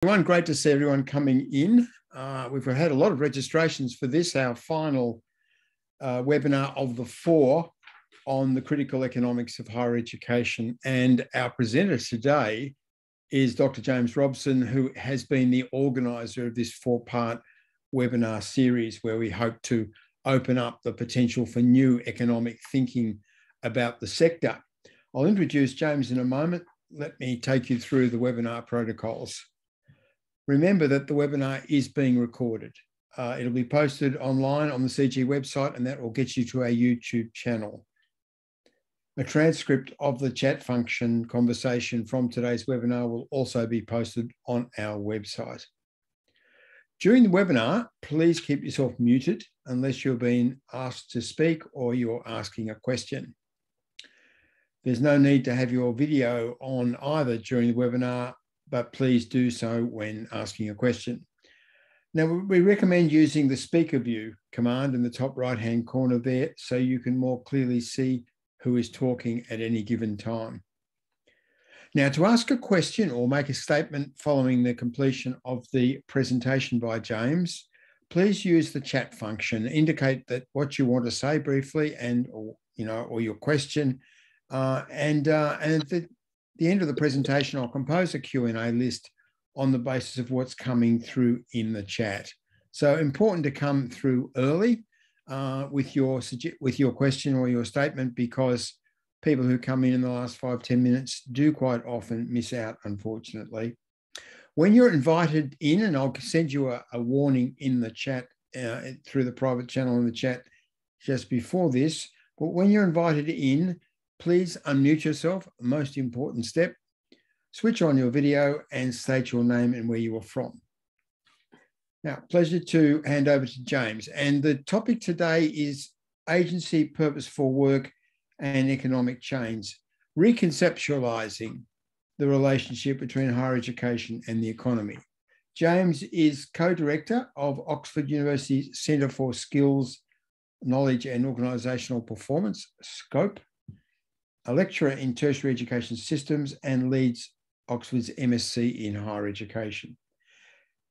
Everyone, great to see everyone coming in. We've had a lot of registrations for this, our final webinar of the 4 on the critical economics of higher education. And our presenter today is Dr. James Robson, who has been the organiser of this 4-part webinar series, where we hope to open up the potential for new economic thinking about the sector. I'll introduce James in a moment. Let me take you through the webinar protocols. Remember that the webinar is being recorded. It'll be posted online on the CGHE website, and that will get you to our YouTube channel. A transcript of the chat function conversation from today's webinar will also be posted on our website. During the webinar, please keep yourself muted unless you're being asked to speak or you're asking a question. There's no need to have your video on either during the webinar, but please do so when asking a question. Now, we recommend using the speaker view command in the top right-hand corner there, so you can more clearly see who is talking at any given time. Now, to ask a question or make a statement following the completion of the presentation by James, please use the chat function. Indicate that what you want to say briefly or your question, and at the end of the presentation, I'll compose a Q&A list on the basis of what's coming through in the chat. So important to come through early with your question or your statement, because people who come in the last 5-10 minutes do quite often miss out, unfortunately. When you're invited in, and I'll send you a warning in the chat through the private channel in the chat just before this, but when you're invited in, please unmute yourself, most important step. Switch on your video and state your name and where you are from. Now, pleasure to hand over to James. And the topic today is agency, purposeful work and economic change, reconceptualising the relationship between higher education and the economy. James is co-director of Oxford University's Centre for Skills, Knowledge and Organisational Performance, SCOPE, a lecturer in tertiary education systems, and leads Oxford's MSc in higher education.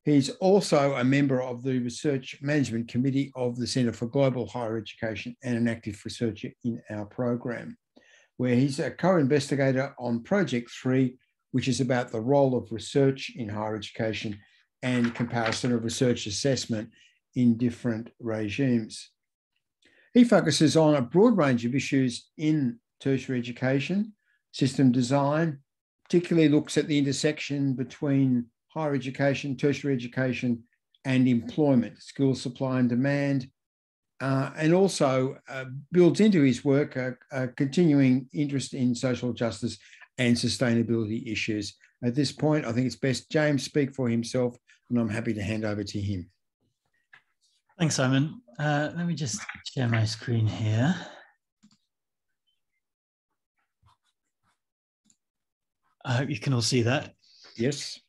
He's also a member of the Research Management Committee of the Centre for Global Higher Education and an active researcher in our program, where he's a co-investigator on Project 3, which is about the role of research in higher education and comparison of research assessment in different regimes. He focuses on a broad range of issues in tertiary education, system design, particularly looks at the intersection between higher education, tertiary education, and employment, skills supply and demand, and also builds into his work a continuing interest in social justice and sustainability issues. At this point, I think it's best James speak for himself, and I'm happy to hand over to him. Thanks, Simon. Let me just share my screen here. I hope you can all see that. Yes.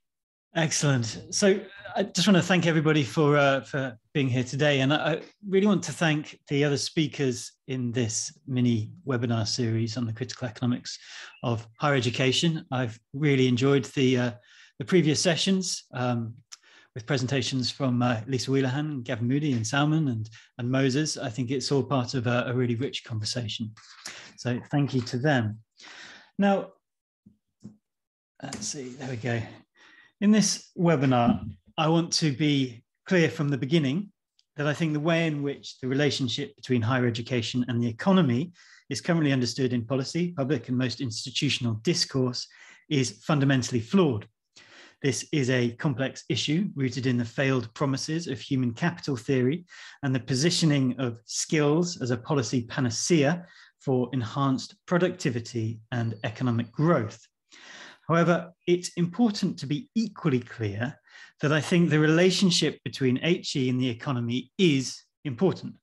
Excellent. So I just want to thank everybody for being here today. And I really want to thank the other speakers in this mini webinar series on the critical economics of higher education. I've really enjoyed the previous sessions with presentations from Lisa Wheelahan, Gavin Moody and Salman and Moses. I think it's all part of a really rich conversation. So thank you to them. Now, let's see, there we go. In this webinar, I want to be clear from the beginning that I think the way in which the relationship between higher education and the economy is currently understood in policy, public and most institutional discourse is fundamentally flawed. This is a complex issue rooted in the failed promises of human capital theory and the positioning of skills as a policy panacea for enhanced productivity and economic growth. However, it's important to be equally clear that I think the relationship between HE and the economy is important.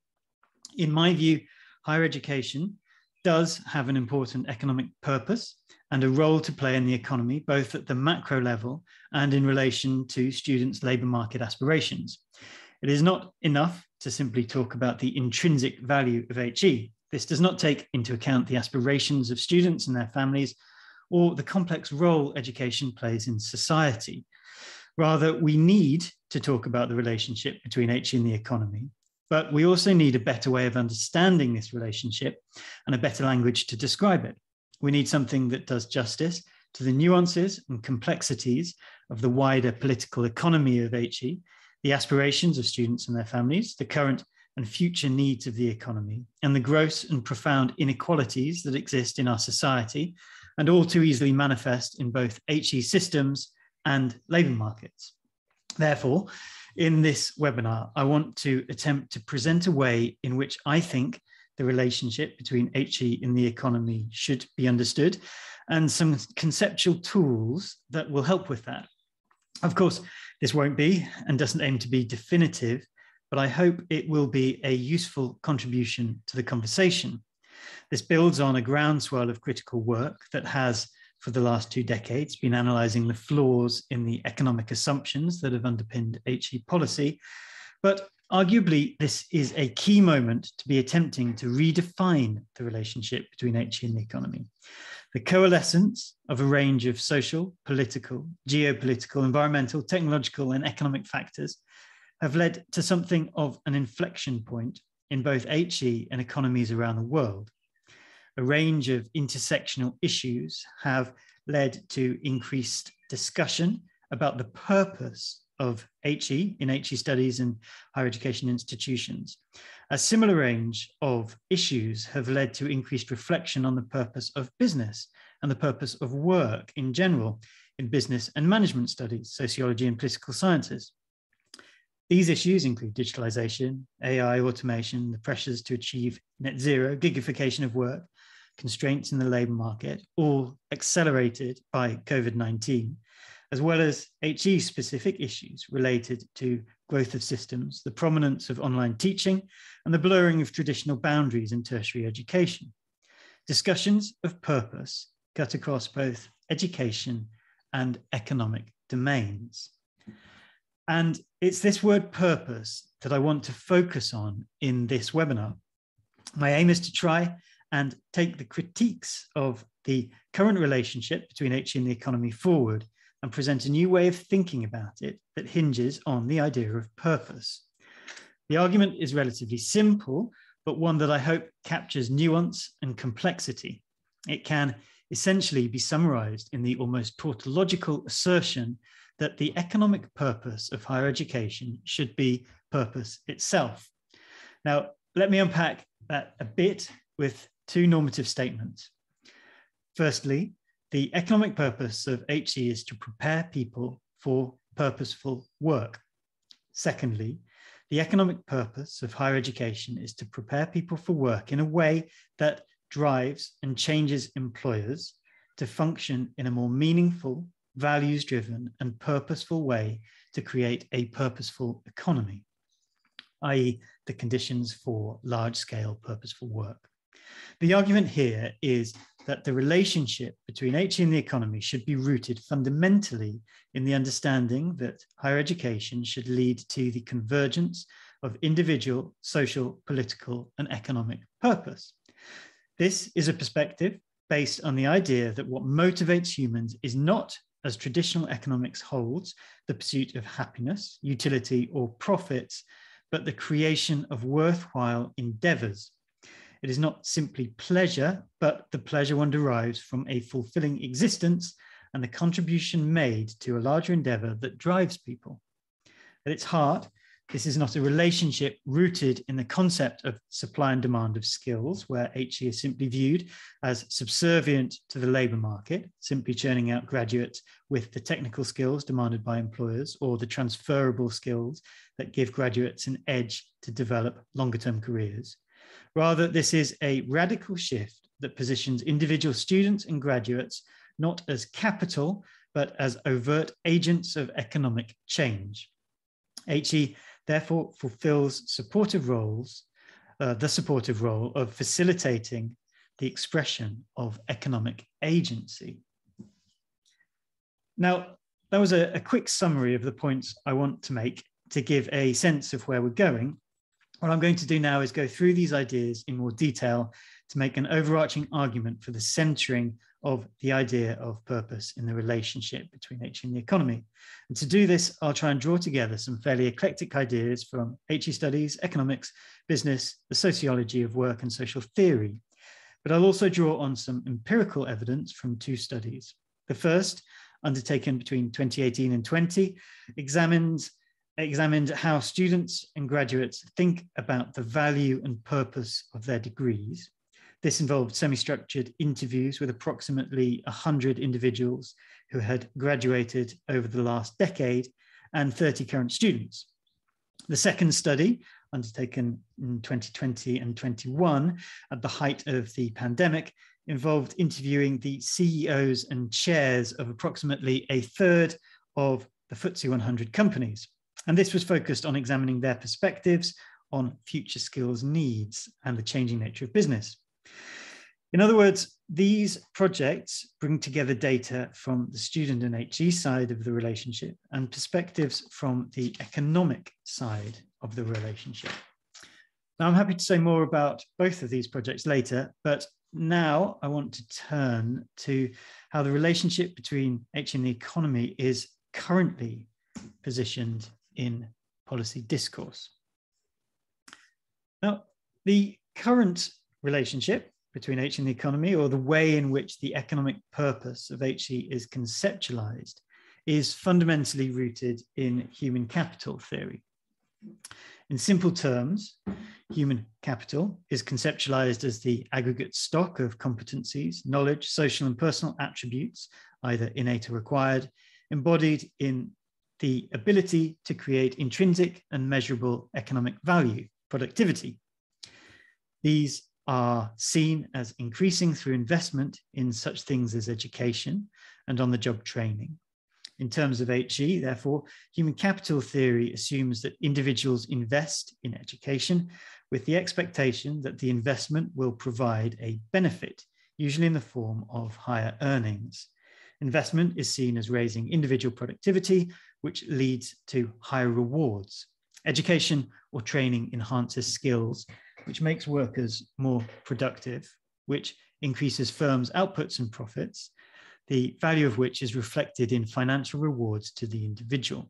In my view, higher education does have an important economic purpose and a role to play in the economy, both at the macro level and in relation to students' labour market aspirations. It is not enough to simply talk about the intrinsic value of HE. This does not take into account the aspirations of students and their families, or the complex role education plays in society. Rather, we need to talk about the relationship between HE and the economy, but we also need a better way of understanding this relationship and a better language to describe it. We need something that does justice to the nuances and complexities of the wider political economy of HE, the aspirations of students and their families, the current and future needs of the economy, and the gross and profound inequalities that exist in our society, and all too easily manifest in both HE systems and labour markets. Therefore, in this webinar, I want to attempt to present a way in which I think the relationship between HE and the economy should be understood, and some conceptual tools that will help with that. Of course, this won't be and doesn't aim to be definitive, but I hope it will be a useful contribution to the conversation. This builds on a groundswell of critical work that has, for the last 2 decades, been analysing the flaws in the economic assumptions that have underpinned HE policy. But arguably, this is a key moment to be attempting to redefine the relationship between HE and the economy. The coalescence of a range of social, political, geopolitical, environmental, technological, and economic factors have led to something of an inflection point in both HE and economies around the world. A range of intersectional issues have led to increased discussion about the purpose of HE in HE studies and higher education institutions. A similar range of issues have led to increased reflection on the purpose of business and the purpose of work in general in business and management studies, sociology and political sciences. These issues include digitalization, AI, automation, the pressures to achieve net zero, gigification of work, constraints in the labour market, all accelerated by COVID-19, as well as HE-specific issues related to growth of systems, the prominence of online teaching, and the blurring of traditional boundaries in tertiary education. Discussions of purpose cut across both education and economic domains. And it's this word purpose that I want to focus on in this webinar. My aim is to try and take the critiques of the current relationship between HE and the economy forward and present a new way of thinking about it that hinges on the idea of purpose. The argument is relatively simple, but one that I hope captures nuance and complexity. It can essentially be summarized in the almost tautological assertion that the economic purpose of higher education should be purpose itself. Now, let me unpack that a bit with 2 normative statements. Firstly, the economic purpose of HE is to prepare people for purposeful work. Secondly, the economic purpose of higher education is to prepare people for work in a way that drives and changes employers to function in a more meaningful, values-driven and purposeful way to create a purposeful economy, i.e. the conditions for large-scale purposeful work. The argument here is that the relationship between HE and the economy should be rooted fundamentally in the understanding that higher education should lead to the convergence of individual, social, political, and economic purpose. This is a perspective based on the idea that what motivates humans is not, as traditional economics holds, the pursuit of happiness, utility, or profits, but the creation of worthwhile endeavors. It is not simply pleasure, but the pleasure one derives from a fulfilling existence and the contribution made to a larger endeavor that drives people. At its heart, this is not a relationship rooted in the concept of supply and demand of skills, where HE is simply viewed as subservient to the labor market, simply churning out graduates with the technical skills demanded by employers or the transferable skills that give graduates an edge to develop longer-term careers. Rather, this is a radical shift that positions individual students and graduates not as capital, but as overt agents of economic change. HE therefore fulfills supportive roles, the supportive role of facilitating the expression of economic agency. Now, that was a quick summary of the points I want to make to give a sense of where we're going. What I'm going to do now is go through these ideas in more detail to make an overarching argument for the centering of the idea of purpose in the relationship between HE and the economy. And to do this, I'll try and draw together some fairly eclectic ideas from HE studies, economics, business, the sociology of work and social theory. But I'll also draw on some empirical evidence from two studies. The first, undertaken between 2018 and 20, examined how students and graduates think about the value and purpose of their degrees. This involved semi-structured interviews with approximately 100 individuals who had graduated over the last decade and 30 current students. The second study, undertaken in 2020 and 21 at the height of the pandemic, involved interviewing the CEOs and chairs of approximately a third of the FTSE 100 companies. And this was focused on examining their perspectives on future skills needs and the changing nature of business. In other words, these projects bring together data from the student and HE side of the relationship and perspectives from the economic side of the relationship. Now, I'm happy to say more about both of these projects later, but now I want to turn to how the relationship between HE and the economy is currently positioned in policy discourse. Now, the current relationship between HE and the economy, or the way in which the economic purpose of HE is conceptualized, is fundamentally rooted in human capital theory. In simple terms, human capital is conceptualized as the aggregate stock of competencies, knowledge, social and personal attributes, either innate or acquired, embodied in the ability to create intrinsic and measurable economic value, productivity. These are seen as increasing through investment in such things as education and on-the-job training. In terms of HE, therefore, human capital theory assumes that individuals invest in education with the expectation that the investment will provide a benefit, usually in the form of higher earnings. Investment is seen as raising individual productivity, which leads to higher rewards. Education or training enhances skills, which makes workers more productive, which increases firms' outputs and profits, the value of which is reflected in financial rewards to the individual.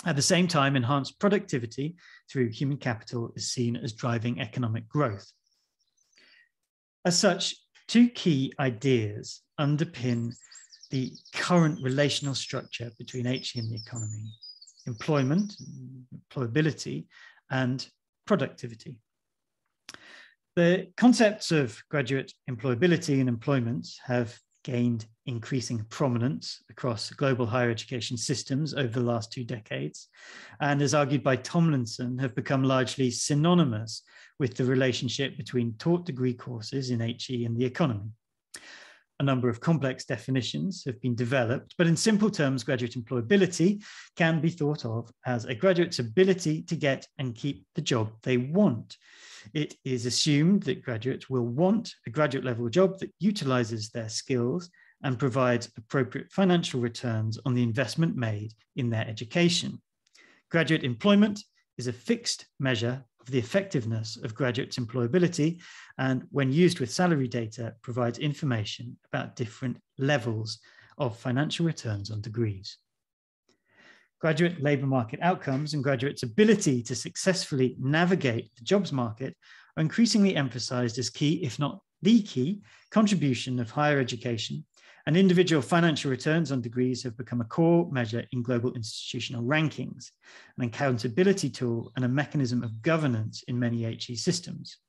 At the same time, enhanced productivity through human capital is seen as driving economic growth. As such, two key ideas underpin the current relational structure between HE and the economy: employment, employability, and productivity. The concepts of graduate employability and employment have gained increasing prominence across global higher education systems over the last 2 decades, and as argued by Tomlinson, have become largely synonymous with the relationship between taught degree courses in HE and the economy. A number of complex definitions have been developed, but in simple terms, graduate employability can be thought of as a graduate's ability to get and keep the job they want. It is assumed that graduates will want a graduate level job that utilizes their skills and provides appropriate financial returns on the investment made in their education. Graduate employment is a fixed measure of the effectiveness of graduates' employability, and when used with salary data, provides information about different levels of financial returns on degrees. Graduate labour market outcomes and graduates' ability to successfully navigate the jobs market are increasingly emphasised as key, if not the key, contribution of higher education, and individual financial returns on degrees have become a core measure in global institutional rankings, an accountability tool and a mechanism of governance in many HE systems.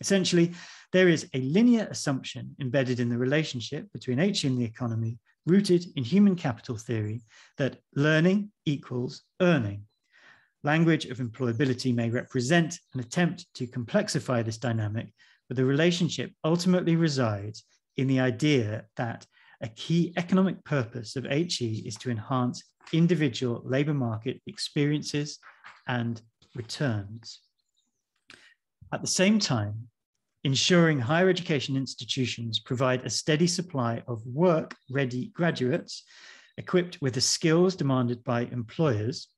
Essentially, there is a linear assumption embedded in the relationship between HE and the economy, rooted in human capital theory, that learning equals earning. Language of employability may represent an attempt to complexify this dynamic, but the relationship ultimately resides in the idea that a key economic purpose of HE is to enhance individual labour market experiences and returns. At the same time, ensuring higher education institutions provide a steady supply of work-ready graduates equipped with the skills demanded by employers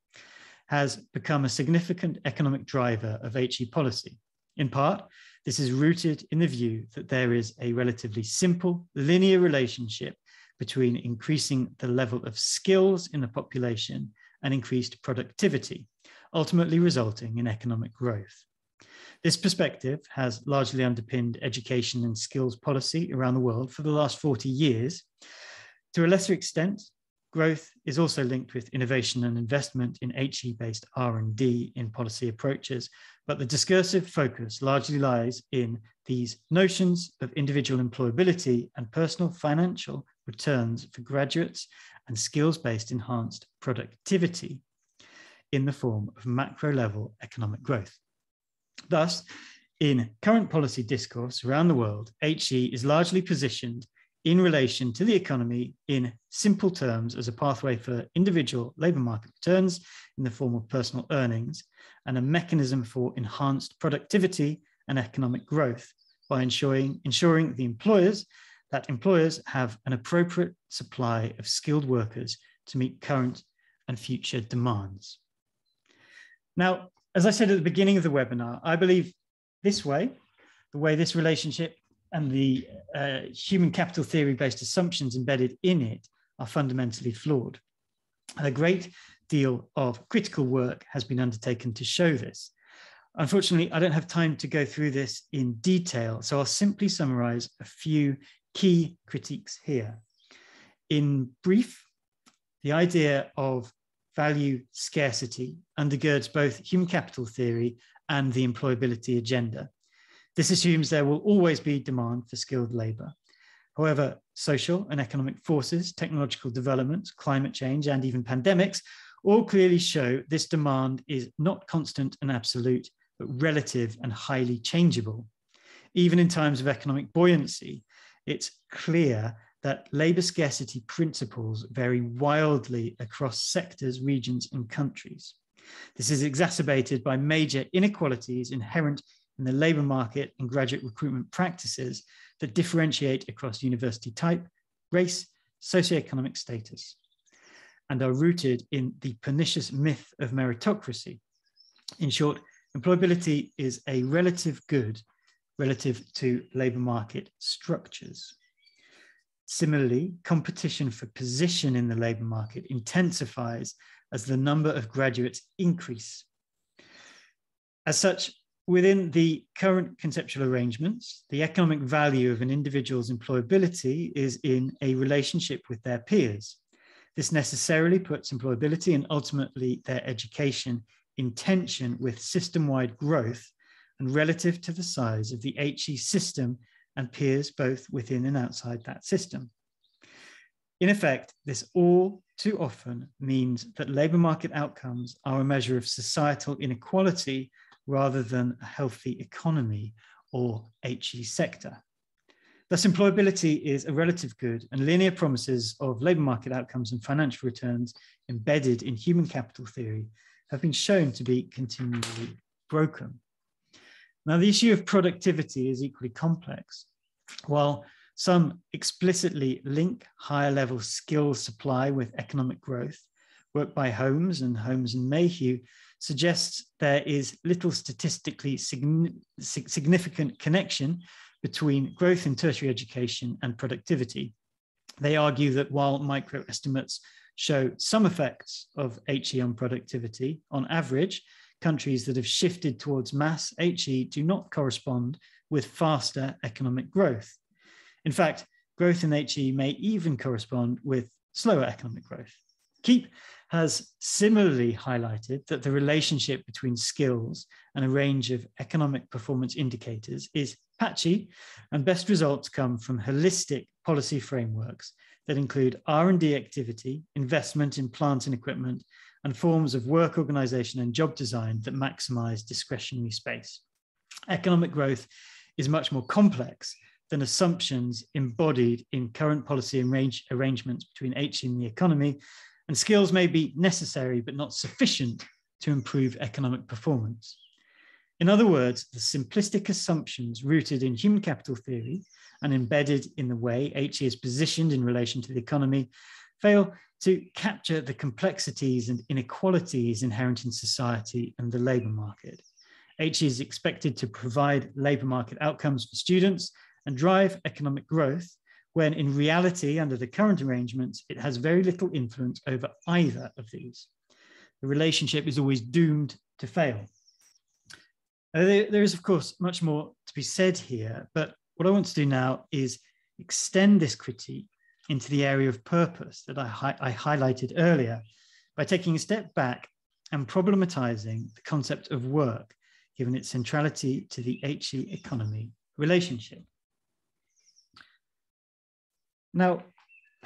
has become a significant economic driver of HE policy. In part, This is rooted in the view that there is a relatively simple linear relationship between increasing the level of skills in the population and increased productivity, ultimately resulting in economic growth. This perspective has largely underpinned education and skills policy around the world for the last 40 years. To a lesser extent, growth is also linked with innovation and investment in HE-based R&D in policy approaches, but the discursive focus largely lies in these notions of individual employability and personal financial returns for graduates and skills-based enhanced productivity in the form of macro-level economic growth. Thus, in current policy discourse around the world, HE is largely positioned in relation to the economy in simple terms as a pathway for individual labour market returns in the form of personal earnings and a mechanism for enhanced productivity and economic growth by ensuring that employers have an appropriate supply of skilled workers to meet current and future demands. Now, as I said at the beginning of the webinar, I believe this way, the way this relationship and the human capital theory-based assumptions embedded in it are fundamentally flawed. A great deal of critical work has been undertaken to show this. Unfortunately, I don't have time to go through this in detail, so I'll simply summarize a few key critiques here. In brief, the idea of value scarcity undergirds both human capital theory and the employability agenda. This assumes there will always be demand for skilled labour. However, social and economic forces, technological developments, climate change, and even pandemics all clearly show this demand is not constant and absolute, but relative and highly changeable. Even in times of economic buoyancy, it's clear that labour scarcity principles vary wildly across sectors, regions, and countries. This is exacerbated by major inequalities inherent in the labour market and graduate recruitment practices that differentiate across university type, race, socioeconomic status, and are rooted in the pernicious myth of meritocracy. In short, employability is a relative good relative to labour market structures. Similarly, competition for position in the labour market intensifies as the number of graduates increase. As such, within the current conceptual arrangements, the economic value of an individual's employability is in a relationship with their peers. This necessarily puts employability and ultimately their education in tension with system-wide growth and relative to the size of the HE system and peers both within and outside that system. In effect, this all too often means that labour market outcomes are a measure of societal inequality rather than a healthy economy or HE sector. Thus, employability is a relative good, and linear promises of labour market outcomes and financial returns embedded in human capital theory have been shown to be continually broken. Now, the issue of productivity is equally complex. While some explicitly link higher level skills supply with economic growth, work by Holmes and Mayhew suggests there is little statistically significant connection between growth in tertiary education and productivity. They argue that while micro-estimates show some effects of HE on productivity, on average, countries that have shifted towards mass HE do not correspond with faster economic growth. In fact, growth in HE may even correspond with slower economic growth. Keep has similarly highlighted that the relationship between skills and a range of economic performance indicators is patchy, and best results come from holistic policy frameworks that include R&D activity, investment in plant and equipment, and forms of work organization and job design that maximize discretionary space. Economic growth is much more complex than assumptions embodied in current policy arrangements between HE and the economy, and skills may be necessary but not sufficient to improve economic performance. In other words, the simplistic assumptions rooted in human capital theory and embedded in the way HE is positioned in relation to the economy fail to capture the complexities and inequalities inherent in society and the labour market. HE is expected to provide labour market outcomes for students and drive economic growth, when in reality, under the current arrangements, it has very little influence over either of these. The relationship is always doomed to fail. There is, of course, much more to be said here, but what I want to do now is extend this critique into the area of purpose that I highlighted earlier by taking a step back and problematizing the concept of work, given its centrality to the HE economy relationship. Now,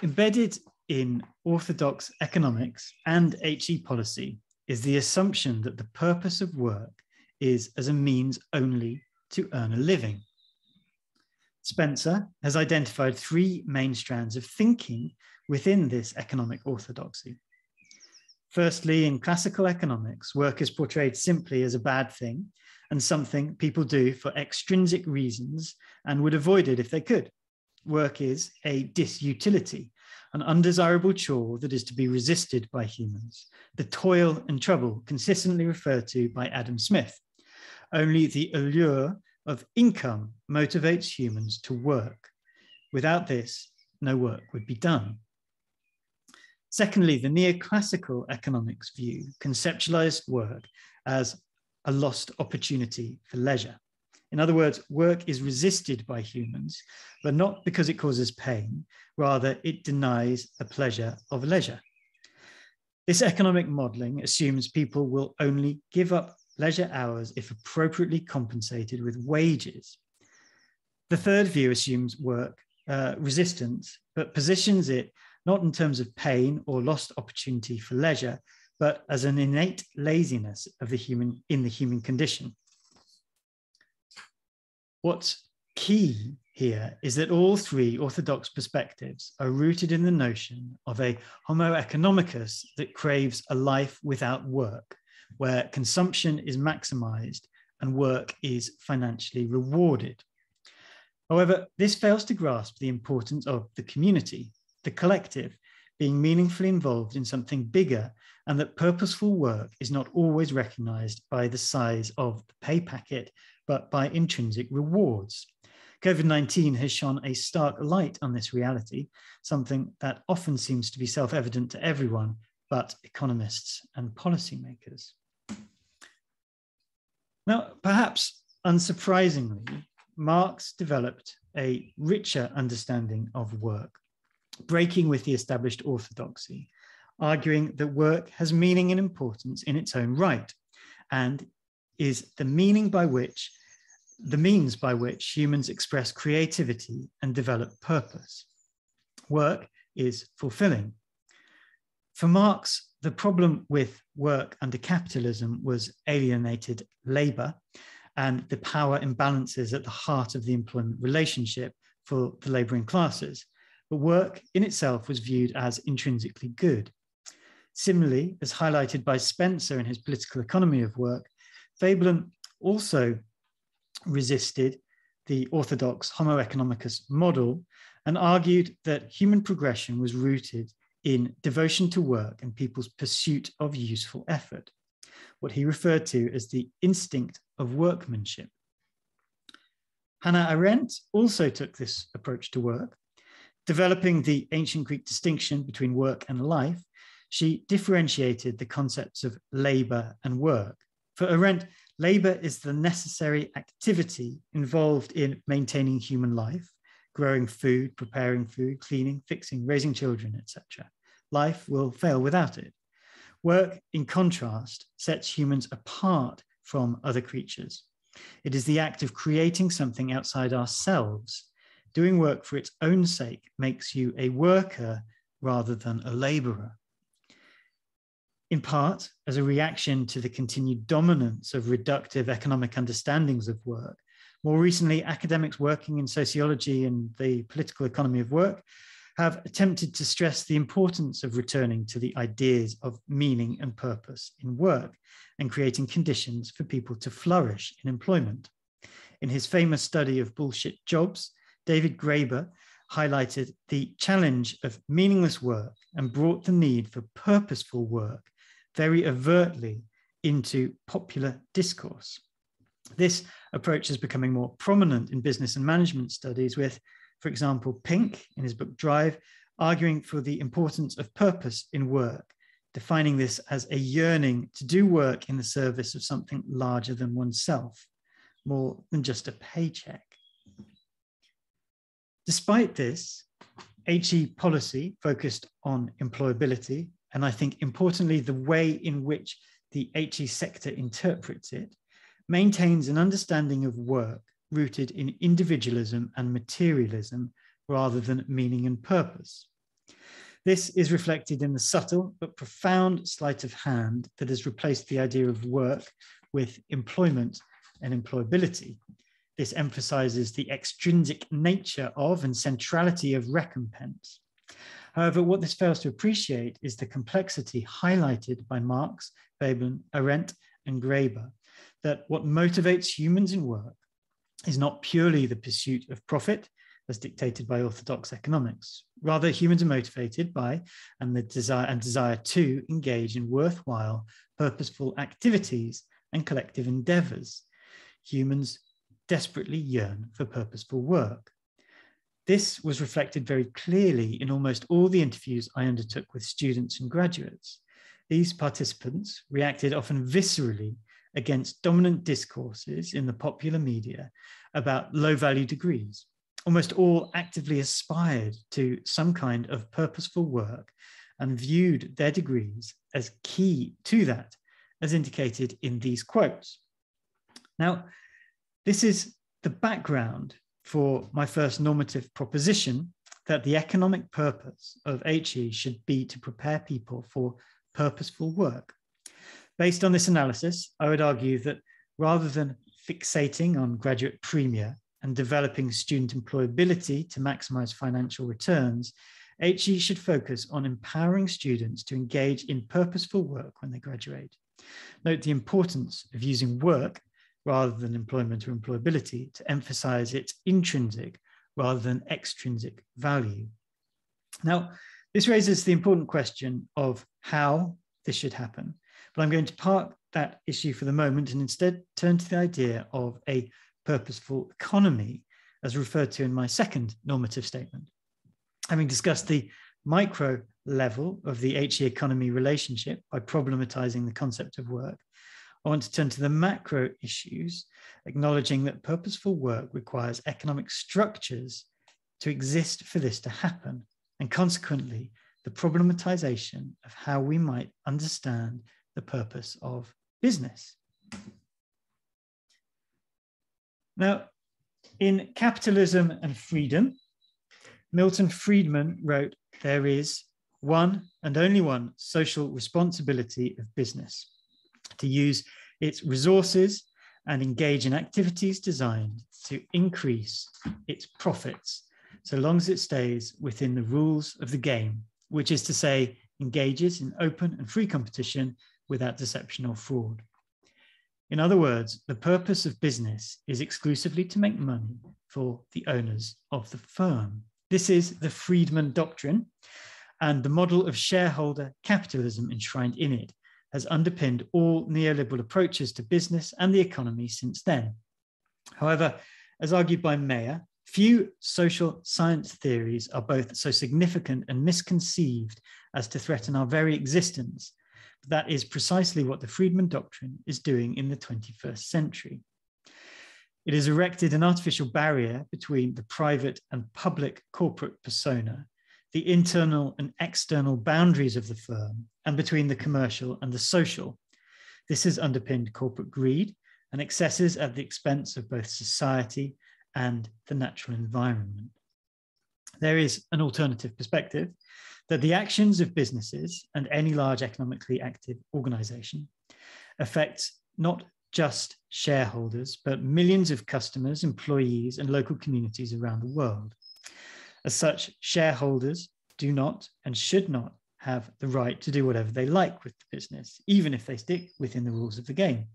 embedded in orthodox economics and HE policy is the assumption that the purpose of work is as a means only to earn a living. Spencer has identified three main strands of thinking within this economic orthodoxy. Firstly, in classical economics, work is portrayed simply as a bad thing and something people do for extrinsic reasons and would avoid it if they could. Work is a disutility, an undesirable chore that is to be resisted by humans, the toil and trouble consistently referred to by Adam Smith. Only the allure of income motivates humans to work. Without this, no work would be done. Secondly, the neoclassical economics view conceptualized work as a lost opportunity for leisure. In other words, work is resisted by humans, but not because it causes pain, rather it denies a pleasure of leisure. This economic modeling assumes people will only give up leisure hours if appropriately compensated with wages. The third view assumes work resistance, but positions it not in terms of pain or lost opportunity for leisure, but as an innate laziness of the human condition. What's key here is that all three orthodox perspectives are rooted in the notion of a homo economicus that craves a life without work, where consumption is maximized and work is financially rewarded. However, this fails to grasp the importance of the community, the collective, being meaningfully involved in something bigger, and that purposeful work is not always recognized by the size of the pay packet, but by intrinsic rewards. COVID-19 has shone a stark light on this reality, something that often seems to be self-evident to everyone but economists and policymakers. Now, perhaps unsurprisingly, Marx developed a richer understanding of work, breaking with the established orthodoxy, arguing that work has meaning and importance in its own right, and is the means by which humans express creativity and develop purpose. Work is fulfilling. For Marx, the problem with work under capitalism was alienated labor and the power imbalances at the heart of the employment relationship for the laboring classes. But work in itself was viewed as intrinsically good. Similarly, as highlighted by Spencer in his Political Economy of Work, Veblen also resisted the orthodox homo economicus model and argued that human progression was rooted in devotion to work and people's pursuit of useful effort, what he referred to as the instinct of workmanship. Hannah Arendt also took this approach to work. Developing the ancient Greek distinction between work and life, she differentiated the concepts of labor and work. For Arendt, labor is the necessary activity involved in maintaining human life, growing food, preparing food, cleaning, fixing, raising children, etc. Life will fail without it. Work, in contrast, sets humans apart from other creatures. It is the act of creating something outside ourselves. Doing work for its own sake makes you a worker rather than a laborer. In part, as a reaction to the continued dominance of reductive economic understandings of work, more recently, academics working in sociology and the political economy of work have attempted to stress the importance of returning to the ideas of meaning and purpose in work and creating conditions for people to flourish in employment. In his famous study of bullshit jobs, David Graeber highlighted the challenge of meaningless work and brought the need for purposeful work very overtly into popular discourse. This approach is becoming more prominent in business and management studies with, for example, Pink, in his book Drive, arguing for the importance of purpose in work, defining this as a yearning to do work in the service of something larger than oneself, more than just a paycheck. Despite this, HE policy focused on employability, and I think importantly, the way in which the HE sector interprets it, maintains an understanding of work rooted in individualism and materialism rather than meaning and purpose. This is reflected in the subtle but profound sleight of hand that has replaced the idea of work with employment and employability. This emphasizes the extrinsic nature of and centrality of recompense. However, what this fails to appreciate is the complexity highlighted by Marx, Veblen, Arendt, and Graeber, that what motivates humans in work is not purely the pursuit of profit, as dictated by orthodox economics. Rather, humans are motivated by and desire to engage in worthwhile, purposeful activities and collective endeavors. Humans desperately yearn for purposeful work. This was reflected very clearly in almost all the interviews I undertook with students and graduates. These participants reacted often viscerally against dominant discourses in the popular media about low-value degrees. Almost all actively aspired to some kind of purposeful work and viewed their degrees as key to that, as indicated in these quotes. Now, this is the background for my first normative proposition that the economic purpose of HE should be to prepare people for purposeful work. Based on this analysis, I would argue that rather than fixating on graduate premia and developing student employability to maximize financial returns, HE should focus on empowering students to engage in purposeful work when they graduate. Note the importance of using work rather than employment or employability to emphasize its intrinsic rather than extrinsic value. Now, this raises the important question of how this should happen, but I'm going to park that issue for the moment and instead turn to the idea of a purposeful economy, as referred to in my second normative statement. Having discussed the micro level of the HE economy relationship by problematizing the concept of work, I want to turn to the macro issues, acknowledging that purposeful work requires economic structures to exist for this to happen, and consequently, the problematization of how we might understand the purpose of business. Now, in Capitalism and Freedom, Milton Friedman wrote, "There is one and only one social responsibility of business: to use its resources and engage in activities designed to increase its profits, so long as it stays within the rules of the game, which is to say, engages in open and free competition without deception or fraud." In other words, the purpose of business is exclusively to make money for the owners of the firm. This is the Friedman doctrine, and the model of shareholder capitalism enshrined in it has underpinned all neoliberal approaches to business and the economy since then. However, as argued by Mayer, few social science theories are both so significant and misconceived as to threaten our very existence. But that is precisely what the Friedman doctrine is doing in the 21st century. It has erected an artificial barrier between the private and public corporate persona, the internal and external boundaries of the firm, and between the commercial and the social. This has underpinned corporate greed and excesses at the expense of both society and the natural environment. There is an alternative perspective that the actions of businesses and any large economically active organization affect not just shareholders, but millions of customers, employees, and local communities around the world. As such, shareholders do not and should not have the right to do whatever they like with the business, even if they stick within the rules of the game.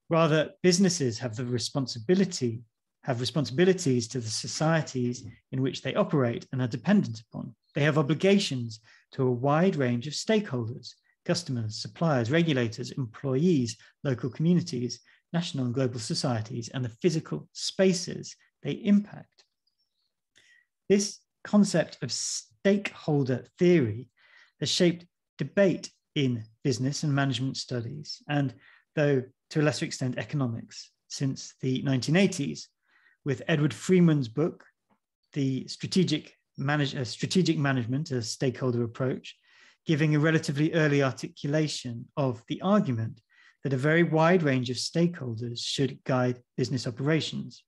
Rather, businesses have responsibilities to the societies in which they operate and are dependent upon. They have obligations to a wide range of stakeholders, customers, suppliers, regulators, employees, local communities, national and global societies and the physical spaces they impact. This concept of stakeholder theory has shaped debate in business and management studies, and though to a lesser extent economics, since the 1980s, with Edward Freeman's book, The Strategic Management, a Stakeholder Approach, giving a relatively early articulation of the argument that a very wide range of stakeholders should guide business operations.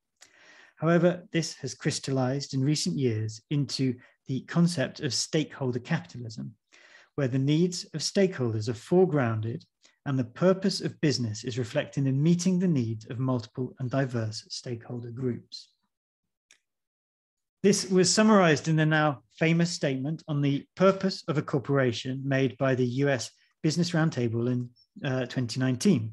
However, this has crystallized in recent years into the concept of stakeholder capitalism, where the needs of stakeholders are foregrounded and the purpose of business is reflected in meeting the needs of multiple and diverse stakeholder groups. This was summarized in the now famous statement on the purpose of a corporation made by the US Business Roundtable in 2019,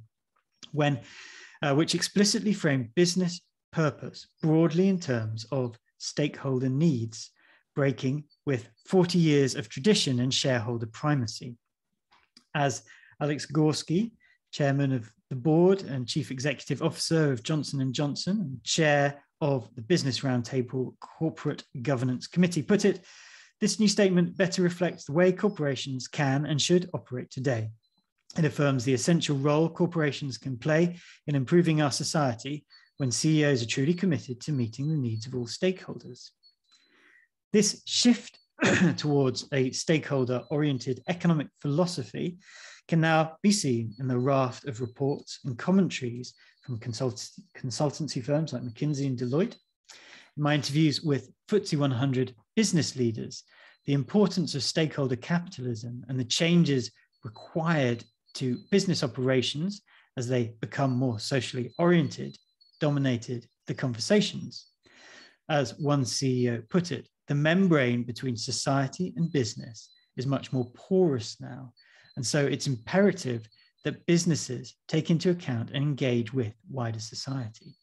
which explicitly framed business purpose broadly in terms of stakeholder needs, breaking with 40 years of tradition and shareholder primacy. As Alex Gorski, chairman of the board and chief executive officer of Johnson & Johnson and chair of the Business Roundtable Corporate Governance Committee, put it, this new statement better reflects the way corporations can and should operate today. It affirms the essential role corporations can play in improving our society when CEOs are truly committed to meeting the needs of all stakeholders. This shift towards a stakeholder-oriented economic philosophy can now be seen in the raft of reports and commentaries from consultancy firms like McKinsey and Deloitte. In my interviews with FTSE 100 business leaders, the importance of stakeholder capitalism and the changes required to business operations as they become more socially oriented dominated the conversations. As one CEO put it, the membrane between society and business is much more porous now. And so it's imperative that businesses take into account and engage with wider society.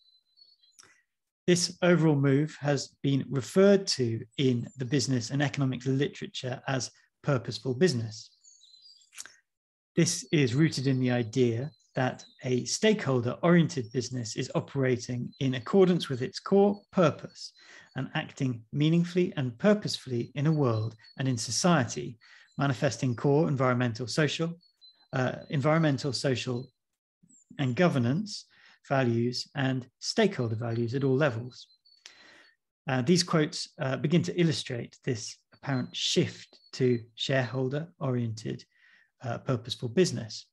This overall move has been referred to in the business and economics literature as purposeful business. This is rooted in the idea that a stakeholder-oriented business is operating in accordance with its core purpose and acting meaningfully and purposefully in a world and in society, manifesting core environmental, social, and governance values and stakeholder values at all levels. These quotes begin to illustrate this apparent shift to shareholder-oriented purposeful business.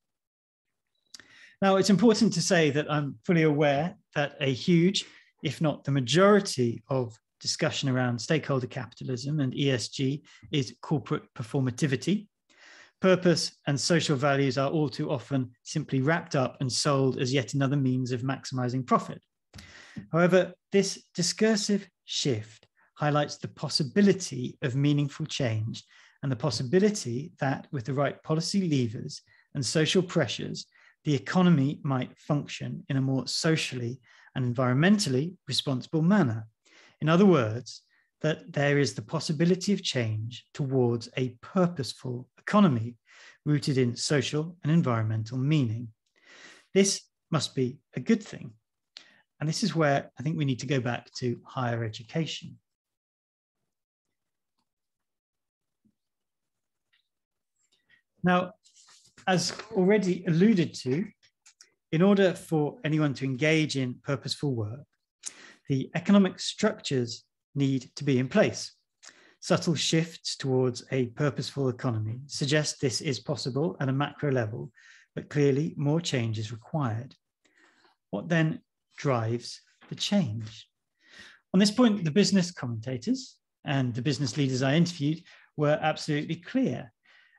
Now, it's important to say that I'm fully aware that a huge, if not the majority of discussion around stakeholder capitalism and ESG is corporate performativity. Purpose and social values are all too often simply wrapped up and sold as yet another means of maximizing profit. However, this discursive shift highlights the possibility of meaningful change and the possibility that with the right policy levers and social pressures, the economy might function in a more socially and environmentally responsible manner. In other words, that there is the possibility of change towards a purposeful economy rooted in social and environmental meaning. This must be a good thing. And this is where I think we need to go back to higher education. Now, as already alluded to, in order for anyone to engage in purposeful work, the economic structures need to be in place. Subtle shifts towards a purposeful economy suggest this is possible at a macro level, but clearly more change is required. What then drives the change? On this point, the business commentators and the business leaders I interviewed were absolutely clear.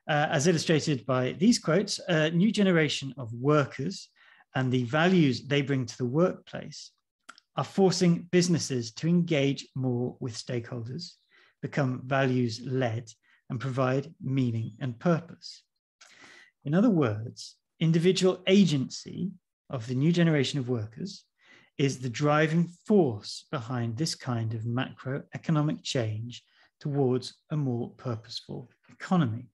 As illustrated by these quotes, a new generation of workers and the values they bring to the workplace are forcing businesses to engage more with stakeholders, become values-led, and provide meaning and purpose. In other words, individual agency of the new generation of workers is the driving force behind this kind of macroeconomic change towards a more purposeful economy.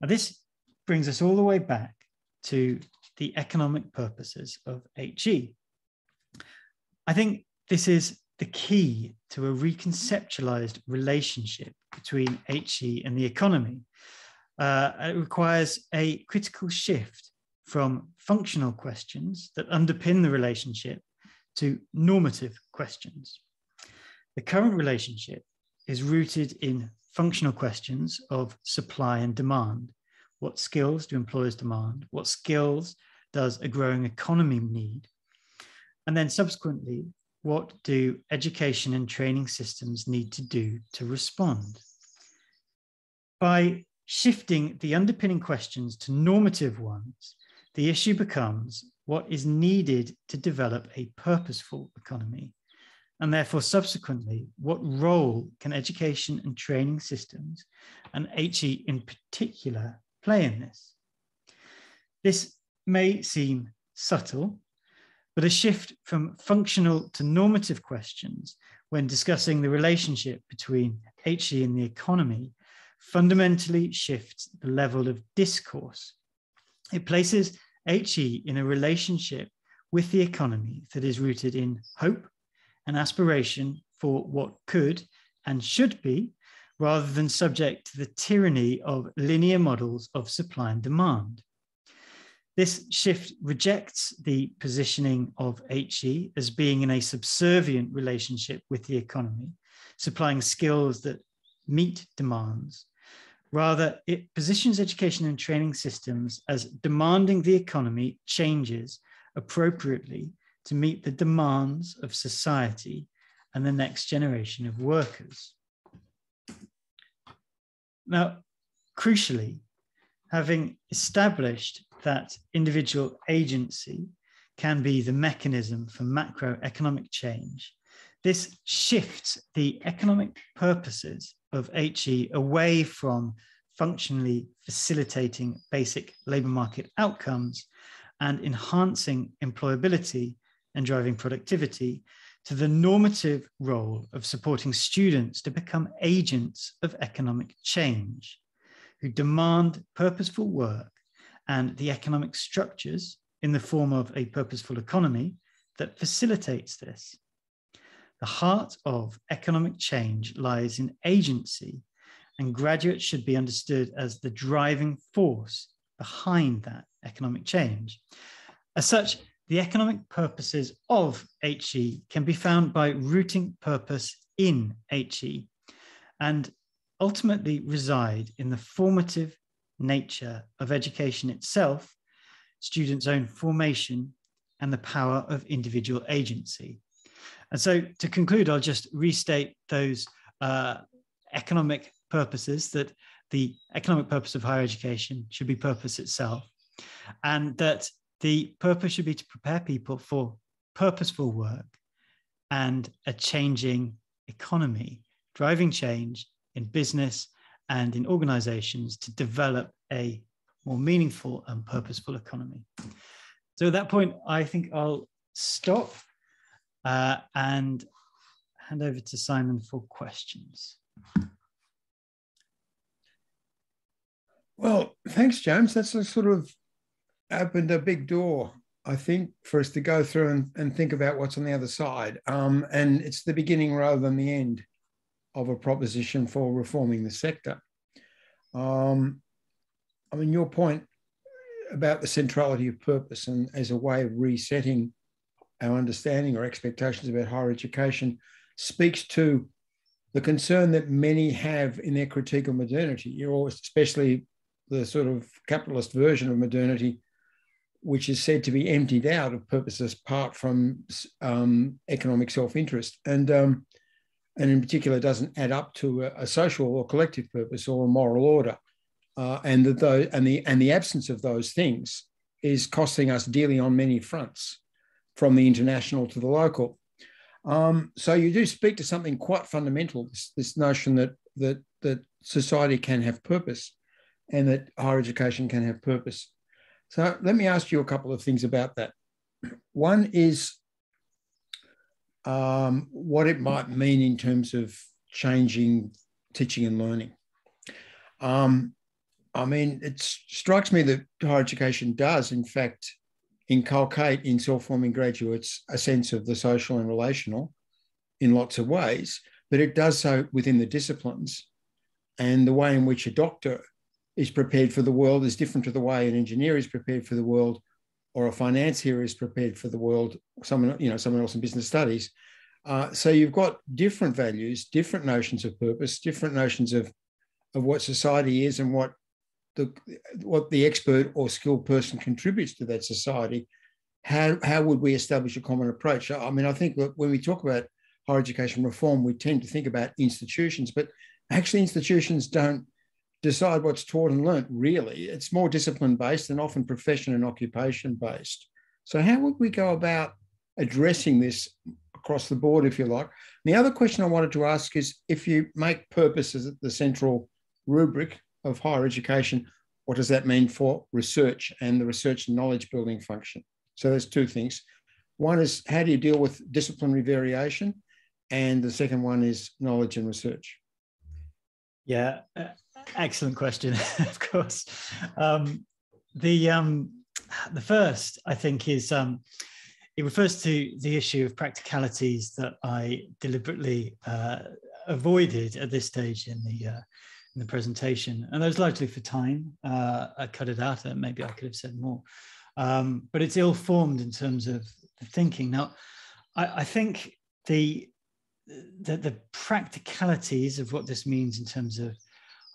Now, this brings us all the way back to the economic purposes of HE. I think this is the key to a reconceptualized relationship between HE and the economy. It requires a critical shift from functional questions that underpin the relationship to normative questions. The current relationship is rooted in functional questions of supply and demand. What skills do employers demand? What skills does a growing economy need? And then subsequently, what do education and training systems need to do to respond? By shifting the underpinning questions to normative ones, the issue becomes what is needed to develop a purposeful economy, and therefore subsequently, what role can education and training systems, and HE in particular, play in this? This may seem subtle, but a shift from functional to normative questions when discussing the relationship between HE and the economy fundamentally shifts the level of discourse. It places HE in a relationship with the economy that is rooted in hope and aspiration for what could and should be, rather than subject to the tyranny of linear models of supply and demand. This shift rejects the positioning of HE as being in a subservient relationship with the economy, supplying skills that meet demands. Rather, it positions education and training systems as demanding the economy changes appropriately to meet the demands of society and the next generation of workers. Now, crucially, having established that individual agency can be the mechanism for macroeconomic change, this shifts the economic purposes of HE away from functionally facilitating basic labour market outcomes and enhancing employability and driving productivity to the normative role of supporting students to become agents of economic change, who demand purposeful work and the economic structures in the form of a purposeful economy that facilitates this. The heart of economic change lies in agency, and graduates should be understood as the driving force behind that economic change. As such, the economic purposes of HE can be found by rooting purpose in HE and ultimately reside in the formative nature of education itself, students' own formation, and the power of individual agency. And so to conclude, I'll just restate those economic purposes, that the economic purpose of higher education should be purpose itself, and that the purpose should be to prepare people for purposeful work and a changing economy, driving change in business and in organizations to develop a more meaningful and purposeful economy. So at that point, I think I'll stop and hand over to Simon for questions. Well, thanks, James. That's a sort of opened a big door, I think, for us to go through and think about what's on the other side. And it's the beginning rather than the end of a proposition for reforming the sector. I mean, your point about the centrality of purpose and as a way of resetting our understanding or expectations about higher education speaks to the concern that many have in their critique of modernity, especially the sort of capitalist version of modernity, which is said to be emptied out of purposes apart from economic self-interest, and in particular doesn't add up to a social or collective purpose or a moral order, and the absence of those things is costing us dearly on many fronts, from the international to the local. So you do speak to something quite fundamental, this notion that society can have purpose and that higher education can have purpose. So let me ask you a couple of things about that. One is what it might mean in terms of changing teaching and learning. I mean, it strikes me that higher education does, in fact, inculcate in self-forming graduates a sense of the social and relational in lots of ways, but it does so within the disciplines. And the way in which a doctor is prepared for the world is different to the way an engineer is prepared for the world, or a financier is prepared for the world, someone else in business studies. So you've got different values, different notions of purpose, different notions of what society is and what the expert or skilled person contributes to that society. How would we establish a common approach? I mean, I think that when we talk about higher education reform, we tend to think about institutions, but actually institutions don't decide what's taught and learnt, really. It's more discipline-based and often profession and occupation-based. So how would we go about addressing this across the board, if you like? And the other question I wanted to ask is, if you make purpose as the central rubric of higher education, what does that mean for research and the research and knowledge building function? So there's two things. One is, how do you deal with disciplinary variation? And the second one is knowledge and research. Yeah, excellent question, of course. The first, I think, is it refers to the issue of practicalities that I deliberately avoided at this stage in the presentation, and that was largely for time. I cut it out, and maybe I could have said more, but it's ill-formed in terms of the thinking. Now, I think the practicalities of what this means in terms of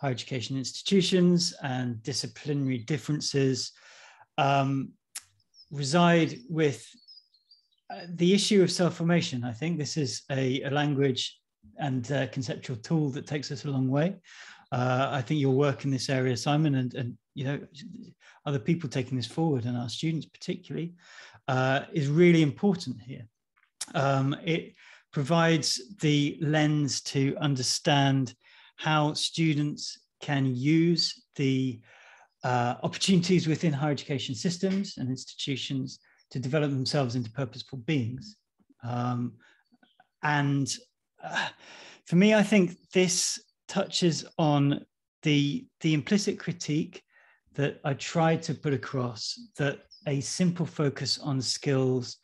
higher education institutions and disciplinary differences reside with the issue of self-formation. I think this is a language and a conceptual tool that takes us a long way. I think your work in this area, Simon, and other people taking this forward, and our students particularly, is really important here. It provides the lens to understand how students can use the opportunities within higher education systems and institutions to develop themselves into purposeful beings. For me, I think this touches on the implicit critique that I tried to put across, that a simple focus on skills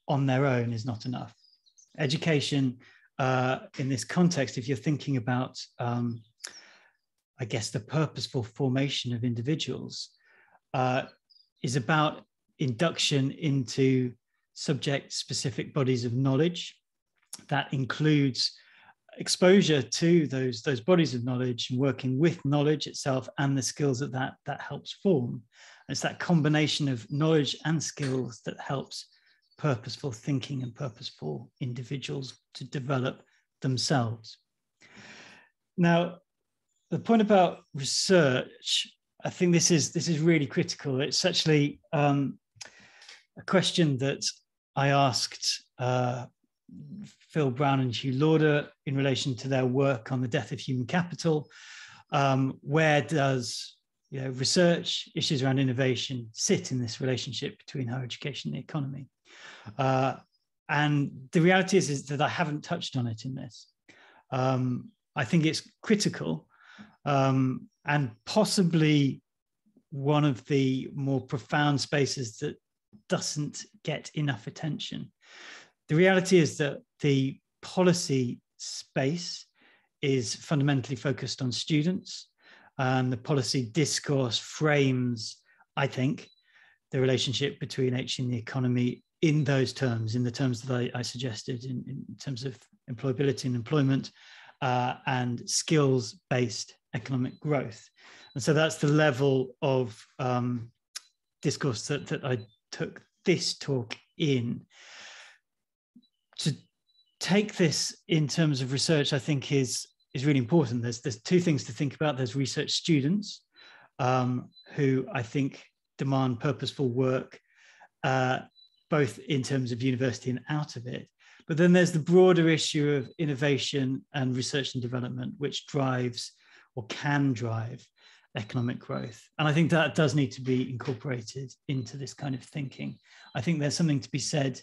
on their own is not enough. Education in this context, if you're thinking about, I guess, the purposeful formation of individuals, is about induction into subject-specific bodies of knowledge. That includes exposure to those bodies of knowledge and working with knowledge itself and the skills that helps form. And it's that combination of knowledge and skills that helps purposeful thinking and purposeful individuals to develop themselves. Now, the point about research, I think this is really critical. It's actually a question that I asked Phil Brown and Hugh Lauder in relation to their work on the death of human capital. Where does research, issues around innovation sit in this relationship between higher education and the economy? And the reality is that I haven't touched on it in this. I think it's critical and possibly one of the more profound spaces that doesn't get enough attention. The reality is that the policy space is fundamentally focused on students, and the policy discourse frames, I think, the relationship between HE and the economy in those terms, in the terms that I suggested, in terms of employability and employment and skills-based economic growth. And so that's the level of discourse that I took this talk in. To take this in terms of research, I think is really important. There's two things to think about. There's research students who I think demand purposeful work, both in terms of university and out of it. But then there's the broader issue of innovation and research and development, which drives or can drive economic growth. And I think that does need to be incorporated into this kind of thinking. I think there's something to be said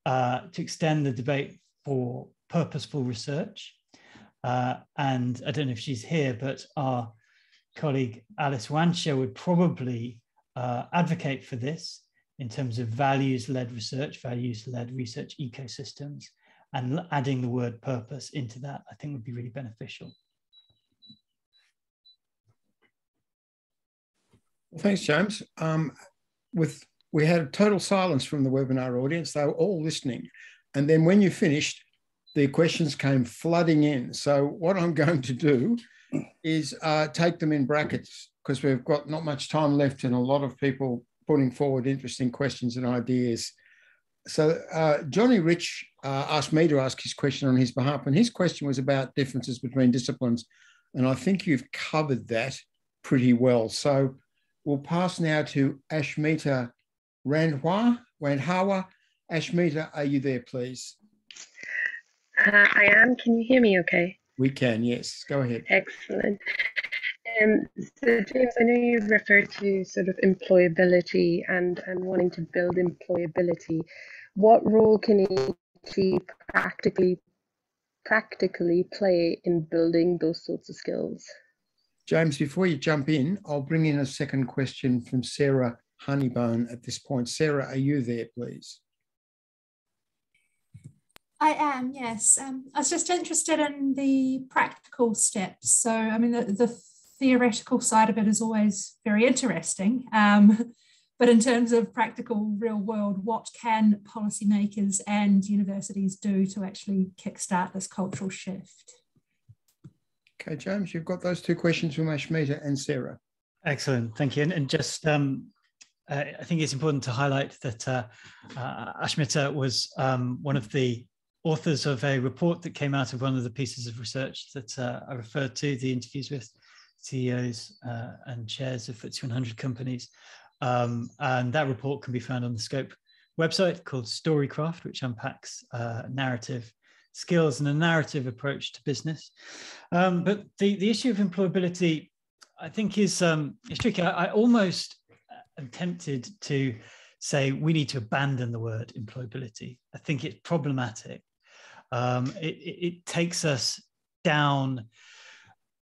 to extend the debate for purposeful research. And I don't know if she's here, but our colleague Alice Wancher would probably advocate for this in terms of values-led research, values-led research ecosystems, and adding the word purpose into that, I think would be really beneficial. Thanks, James. We had total silence from the webinar audience. They were all listening. And then when you finished, the questions came flooding in. So what I'm going to do is take them in brackets, because we've got not much time left and a lot of people putting forward interesting questions and ideas. So Johnny Rich asked me to ask his question on his behalf, and his question was about differences between disciplines. And I think you've covered that pretty well. So we'll pass now to Ashmita Randhawa. Ashmita, are you there, please? I am. Can you hear me okay? We can, yes. Go ahead. Excellent. So James, I know you've referred to sort of employability and wanting to build employability. What role can ET practically play in building those sorts of skills? James, before you jump in, I'll bring in a second question from Sarah Honeybone at this point. Sarah, are you there, please? I am, yes. I was just interested in the practical steps. So, I mean, the theoretical side of it is always very interesting. But in terms of practical real world, what can policymakers and universities do to actually kickstart this cultural shift? Okay, James, you've got those two questions from Ashmita and Sarah. Excellent, thank you. And just, I think it's important to highlight that Ashmita was one of the authors of a report that came out of one of the pieces of research that I referred to, the interviews with CEOs and chairs of FTSE 100 companies. And that report can be found on the Scope website called Storycraft, which unpacks narrative skills and a narrative approach to business. But the issue of employability, I think, is tricky. I almost am tempted to say we need to abandon the word employability. I think it's problematic. It takes us down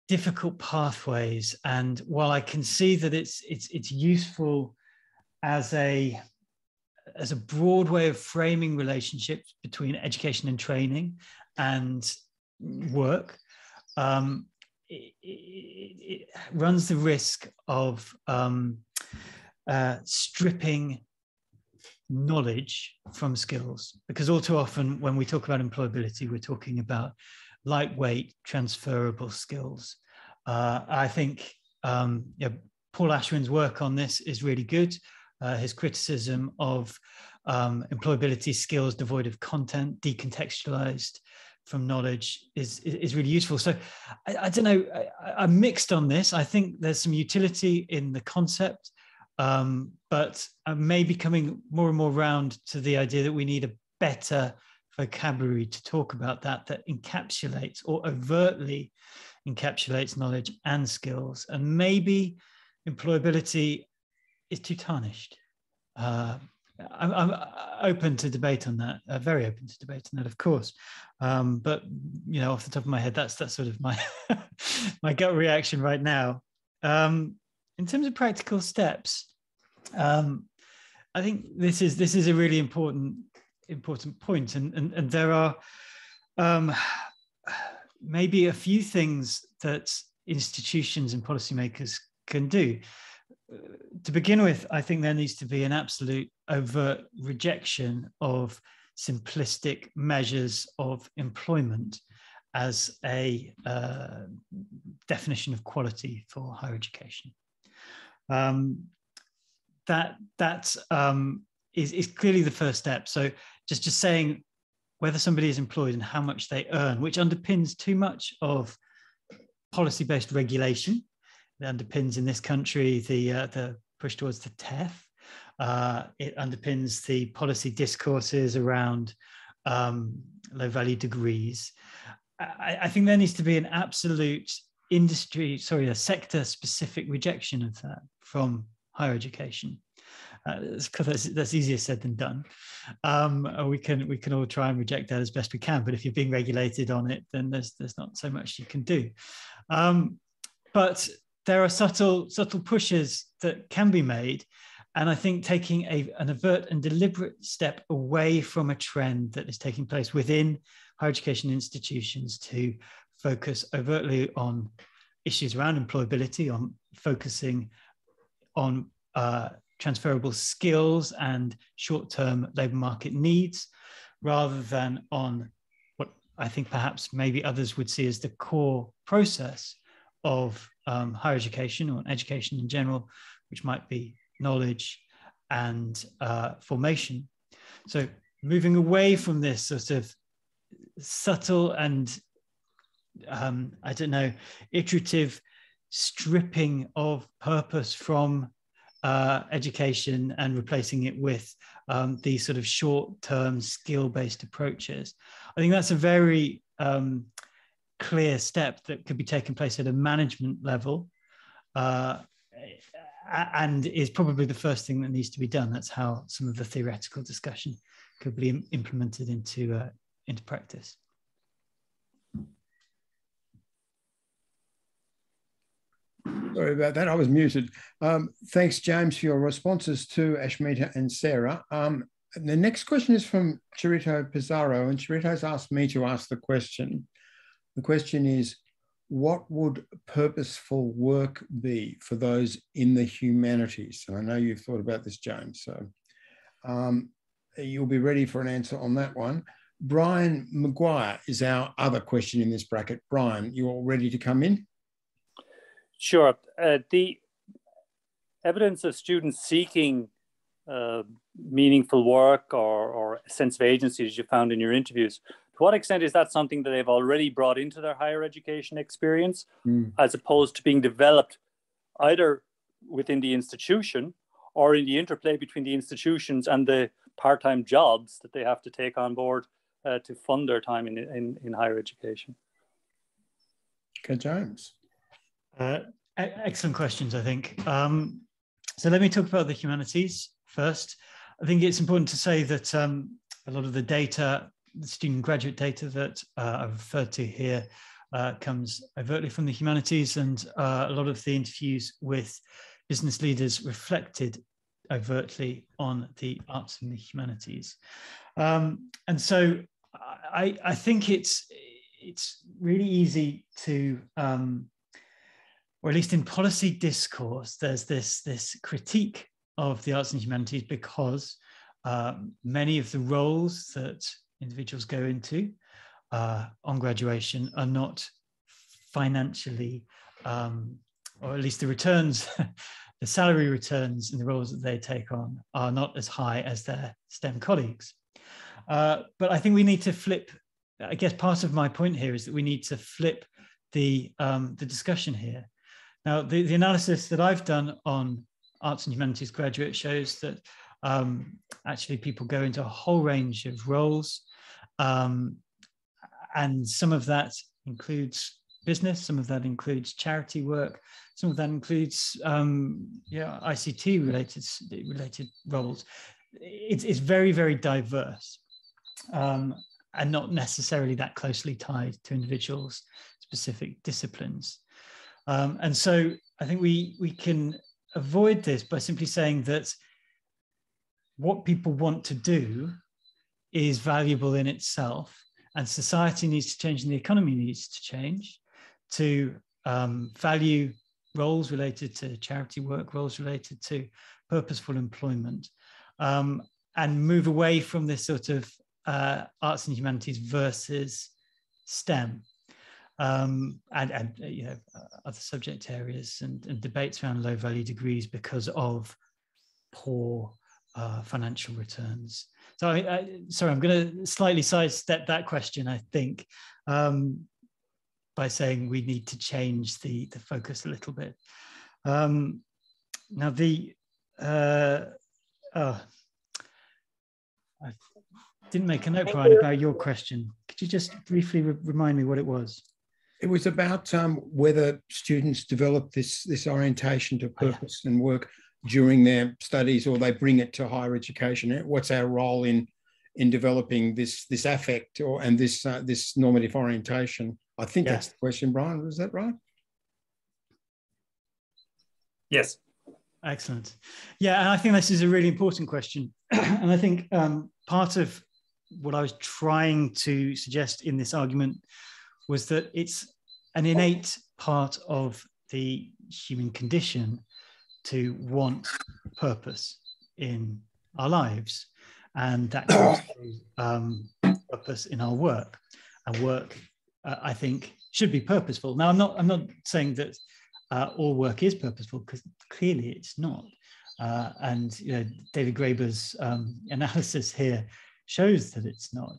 difficult pathways, and while I can see that it's useful as a broad way of framing relationships between education and training and work, it runs the risk of stripping knowledge from skills, because all too often when we talk about employability, we're talking about lightweight transferable skills. I think Paul Ashwin's work on this is really good. His criticism of employability skills devoid of content, decontextualized from knowledge is really useful. So I don't know, I'm mixed on this. I think there's some utility in the concept, but I may be coming more and more round to the idea that we need a better vocabulary to talk about that encapsulates or overtly encapsulates knowledge and skills. And maybe employability is too tarnished. I'm open to debate on that, very open to debate on that, of course. But you know, off the top of my head, that's sort of my my gut reaction right now. In terms of practical steps, I think this is a really important point, and there are maybe a few things that institutions and policymakers can do. To begin with, I think there needs to be an absolute overt rejection of simplistic measures of employment as a definition of quality for higher education. That is clearly the first step. So just saying whether somebody is employed and how much they earn, which underpins too much of policy-based regulation. It underpins in this country the push towards the TEF. It underpins the policy discourses around low-value degrees. I think there needs to be an absolute a sector-specific rejection of that from higher education. That's easier said than done. We can all try and reject that as best we can, but if you're being regulated on it, then there's not so much you can do. But there are subtle pushes that can be made, And I think taking an overt and deliberate step away from a trend that is taking place within higher education institutions to focus overtly on issues around employability, on focusing on transferable skills and short-term labour market needs, rather than on what I think perhaps maybe others would see as the core process of higher education or education in general, which might be knowledge and formation. So moving away from this sort of subtle and I don't know, iterative stripping of purpose from education and replacing it with these sort of short-term skill-based approaches. I think that's a very clear step that could be taking place at a management level and is probably the first thing that needs to be done. That's how some of the theoretical discussion could be implemented into practice. Sorry about that, I was muted. Thanks, James, for your responses to Ashmita and Sarah. The next question is from Chirito Pizarro, and Chirito's asked me to ask the question. The question is, what would purposeful work be for those in the humanities? And I know you've thought about this, James, so you'll be ready for an answer on that one. Brian Maguire is our other question in this bracket. Brian, you all ready to come in? Sure. The evidence of students seeking meaningful work or a sense of agency, as you found in your interviews, to what extent is that something that they've already brought into their higher education experience, as opposed to being developed either within the institution or in the interplay between the institutions and the part-time jobs that they have to take on board to fund their time in higher education? Okay, James. Excellent questions, I think. So let me talk about the humanities first. I think it's important to say that a lot of the data, the student graduate data that I've referred to here comes overtly from the humanities, and a lot of the interviews with business leaders reflected overtly on the arts and the humanities. And so I think it's really easy to, or at least in policy discourse, there's this critique of the arts and humanities because many of the roles that individuals go into on graduation are not financially, or at least the returns, the salary returns in the roles that they take on are not as high as their STEM colleagues. But I think we need to flip, I guess part of my point here is that we need to flip the discussion here. Now, the analysis that I've done on arts and humanities graduate shows that actually people go into a whole range of roles, and some of that includes business, some of that includes charity work, some of that includes ICT related roles. It's very, very diverse, and not necessarily that closely tied to individuals' specific disciplines. And so I think we can avoid this by simply saying that what people want to do is valuable in itself, and society needs to change and the economy needs to change to value roles related to charity work, roles related to purposeful employment, and move away from this sort of arts and humanities versus STEM. And you know, other subject areas and debates around low value degrees because of poor financial returns. So sorry, I'm going to slightly sidestep that question, I think, by saying we need to change the focus a little bit. Now I didn't make a note, Brian, about your question. Could you just briefly remind me what it was? It was about whether students develop this orientation to purpose and work during their studies, or they bring it to higher education. What's our role in developing this affect and this normative orientation? I think that's the question, Brian. Was that right? Yes. Excellent. Yeah, and I think this is a really important question. And I think part of what I was trying to suggest in this argument was that it's an innate part of the human condition to want purpose in our lives. And that comes to purpose in our work. And work, I think, should be purposeful. Now, I'm not saying that all work is purposeful, because clearly it's not. And David Graeber's analysis here shows that it's not.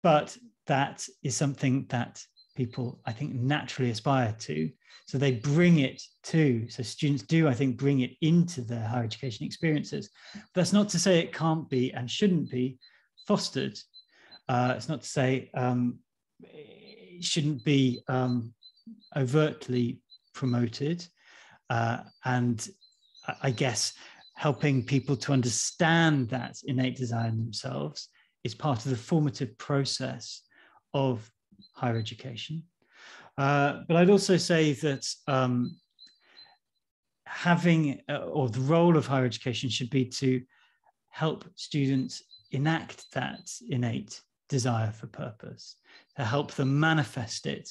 But that is something that people, I think, naturally aspire to. So they bring it to, so students do, I think, bring it into their higher education experiences. That's not to say it can't be and shouldn't be fostered. It's not to say it shouldn't be overtly promoted. And I guess helping people to understand that innate desire in themselves is part of the formative process of higher education. But I'd also say that having, or the role of higher education should be to help students enact that innate desire for purpose, to help them manifest it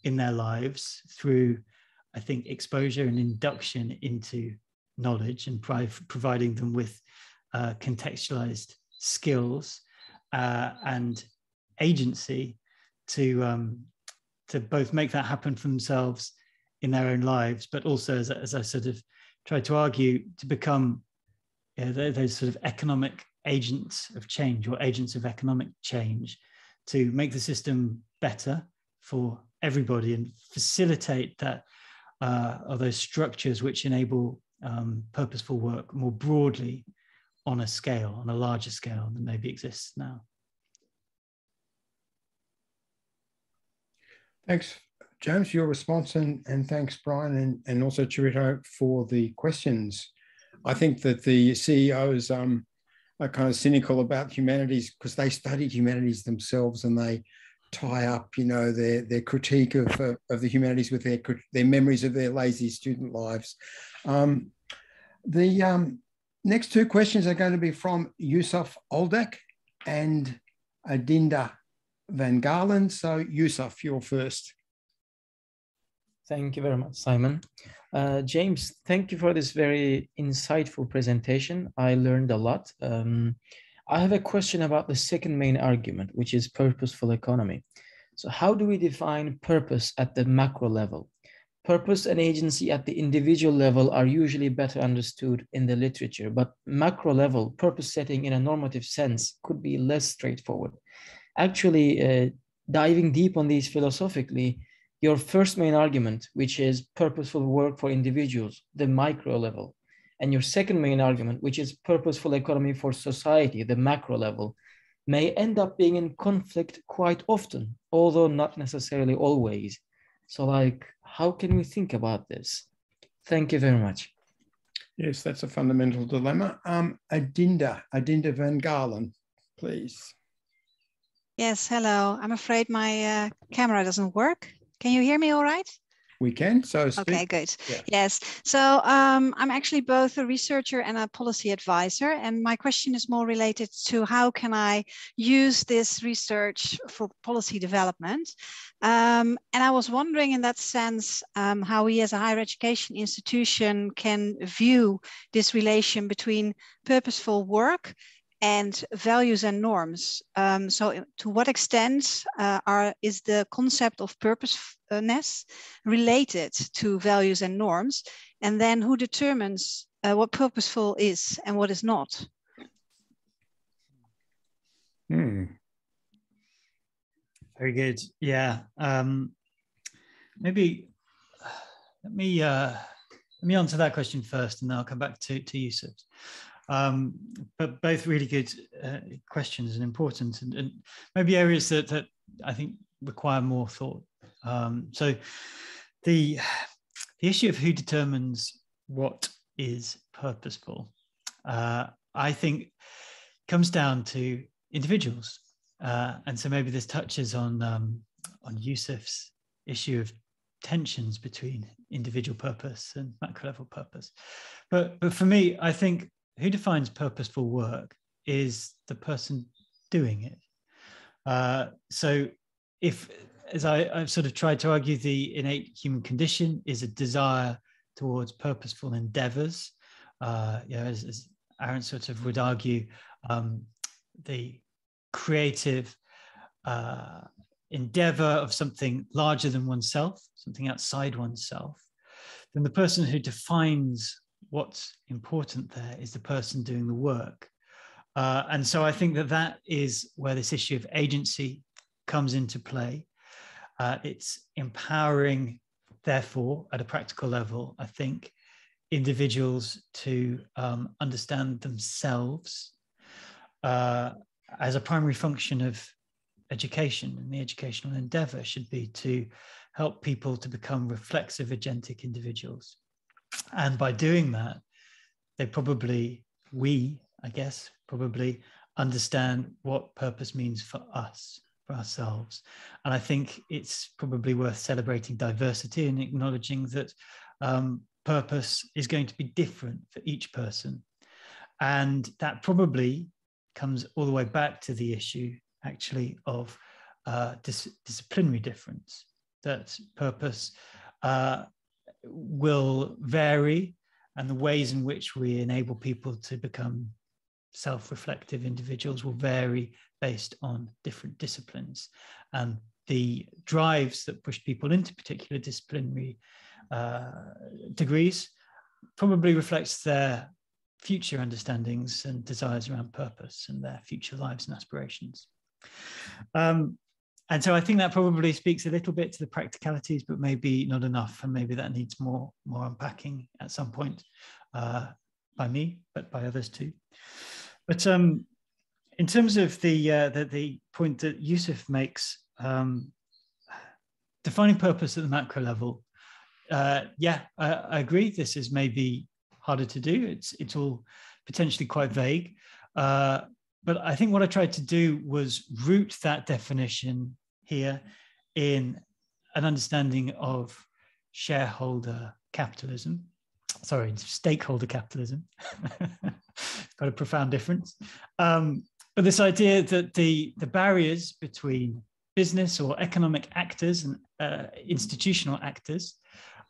in their lives through, I think, exposure and induction into knowledge, and providing them with contextualized skills and agency to both make that happen for themselves in their own lives, but also, as I sort of tried to argue, to become those sort of economic agents of change, or agents of economic change, to make the system better for everybody and facilitate that of those structures which enable purposeful work more broadly on a scale, on a larger scale than maybe exists now. Thanks, James, for your response, and thanks, Brian, and also Chirito for the questions. I think that the CEOs are kind of cynical about humanities because they studied humanities themselves, and they tie up, their critique of the humanities with their memories of their lazy student lives. The next two questions are going to be from Yusuf Oldak and Adinda Van Garland. So Yusuf, you're first. Thank you very much, Simon. James, thank you for this very insightful presentation. I learned a lot. I have a question about the second main argument, which is purposeful economy. So how do we define purpose at the macro level? Purpose and agency at the individual level are usually better understood in the literature, but macro level purpose setting in a normative sense could be less straightforward. Actually, diving deep on these philosophically, your first main argument, which is purposeful work for individuals, the micro level, and your second main argument, which is purposeful economy for society, the macro level, may end up being in conflict quite often, although not necessarily always. So how can we think about this? Thank you very much. Yes, that's a fundamental dilemma. Adinda Van Garland, please. Yes, hello. I'm afraid my camera doesn't work. Can you hear me all right? We can, so speak. Okay, good. Yeah. Yes. So I'm actually both a researcher and a policy advisor. And my question is more related to how can I use this research for policy development? And I was wondering in that sense, how we as a higher education institution can view this relation between purposeful work and values and norms. So to what extent is the concept of purposefulness related to values and norms? And then who determines what purposeful is and what is not? Very good. Yeah. Maybe let me answer that question first, and then I'll come back to Yusuf. But both really good questions and important, and maybe areas that I think require more thought. So the issue of who determines what is purposeful, I think, comes down to individuals, and so maybe this touches on Yusuf's issue of tensions between individual purpose and macro level purpose. But for me, I think who defines purposeful work is the person doing it. So if, as I've sort of tried to argue, the innate human condition is a desire towards purposeful endeavors, as Aaron sort of would argue, the creative endeavor of something larger than oneself, something outside oneself, then the person who defines what's important there is the person doing the work. And so I think that that is where this issue of agency comes into play. It's empowering, therefore, at a practical level, I think, individuals to understand themselves as a primary function of education, and the educational endeavor should be to help people to become reflexive, agentic individuals. And by doing that, they probably, I guess, understand what purpose means for us, for ourselves. And I think it's probably worth celebrating diversity and acknowledging that purpose is going to be different for each person. And that probably comes all the way back to the issue, actually, of disciplinary difference, that purpose will vary, and the ways in which we enable people to become self-reflective individuals will vary based on different disciplines. And the drives that push people into particular disciplinary degrees probably reflects their future understandings and desires around purpose and their future lives and aspirations. And so I think that probably speaks a little bit to the practicalities, but maybe not enough, and maybe that needs more unpacking at some point by me, but by others too. But in terms of the point that Yusuf makes, defining purpose at the macro level, I agree. This is maybe harder to do. It's all potentially quite vague. But I think what I tried to do was root that definition here in an understanding of stakeholder capitalism. Got a profound difference. But this idea that the barriers between business or economic actors and institutional actors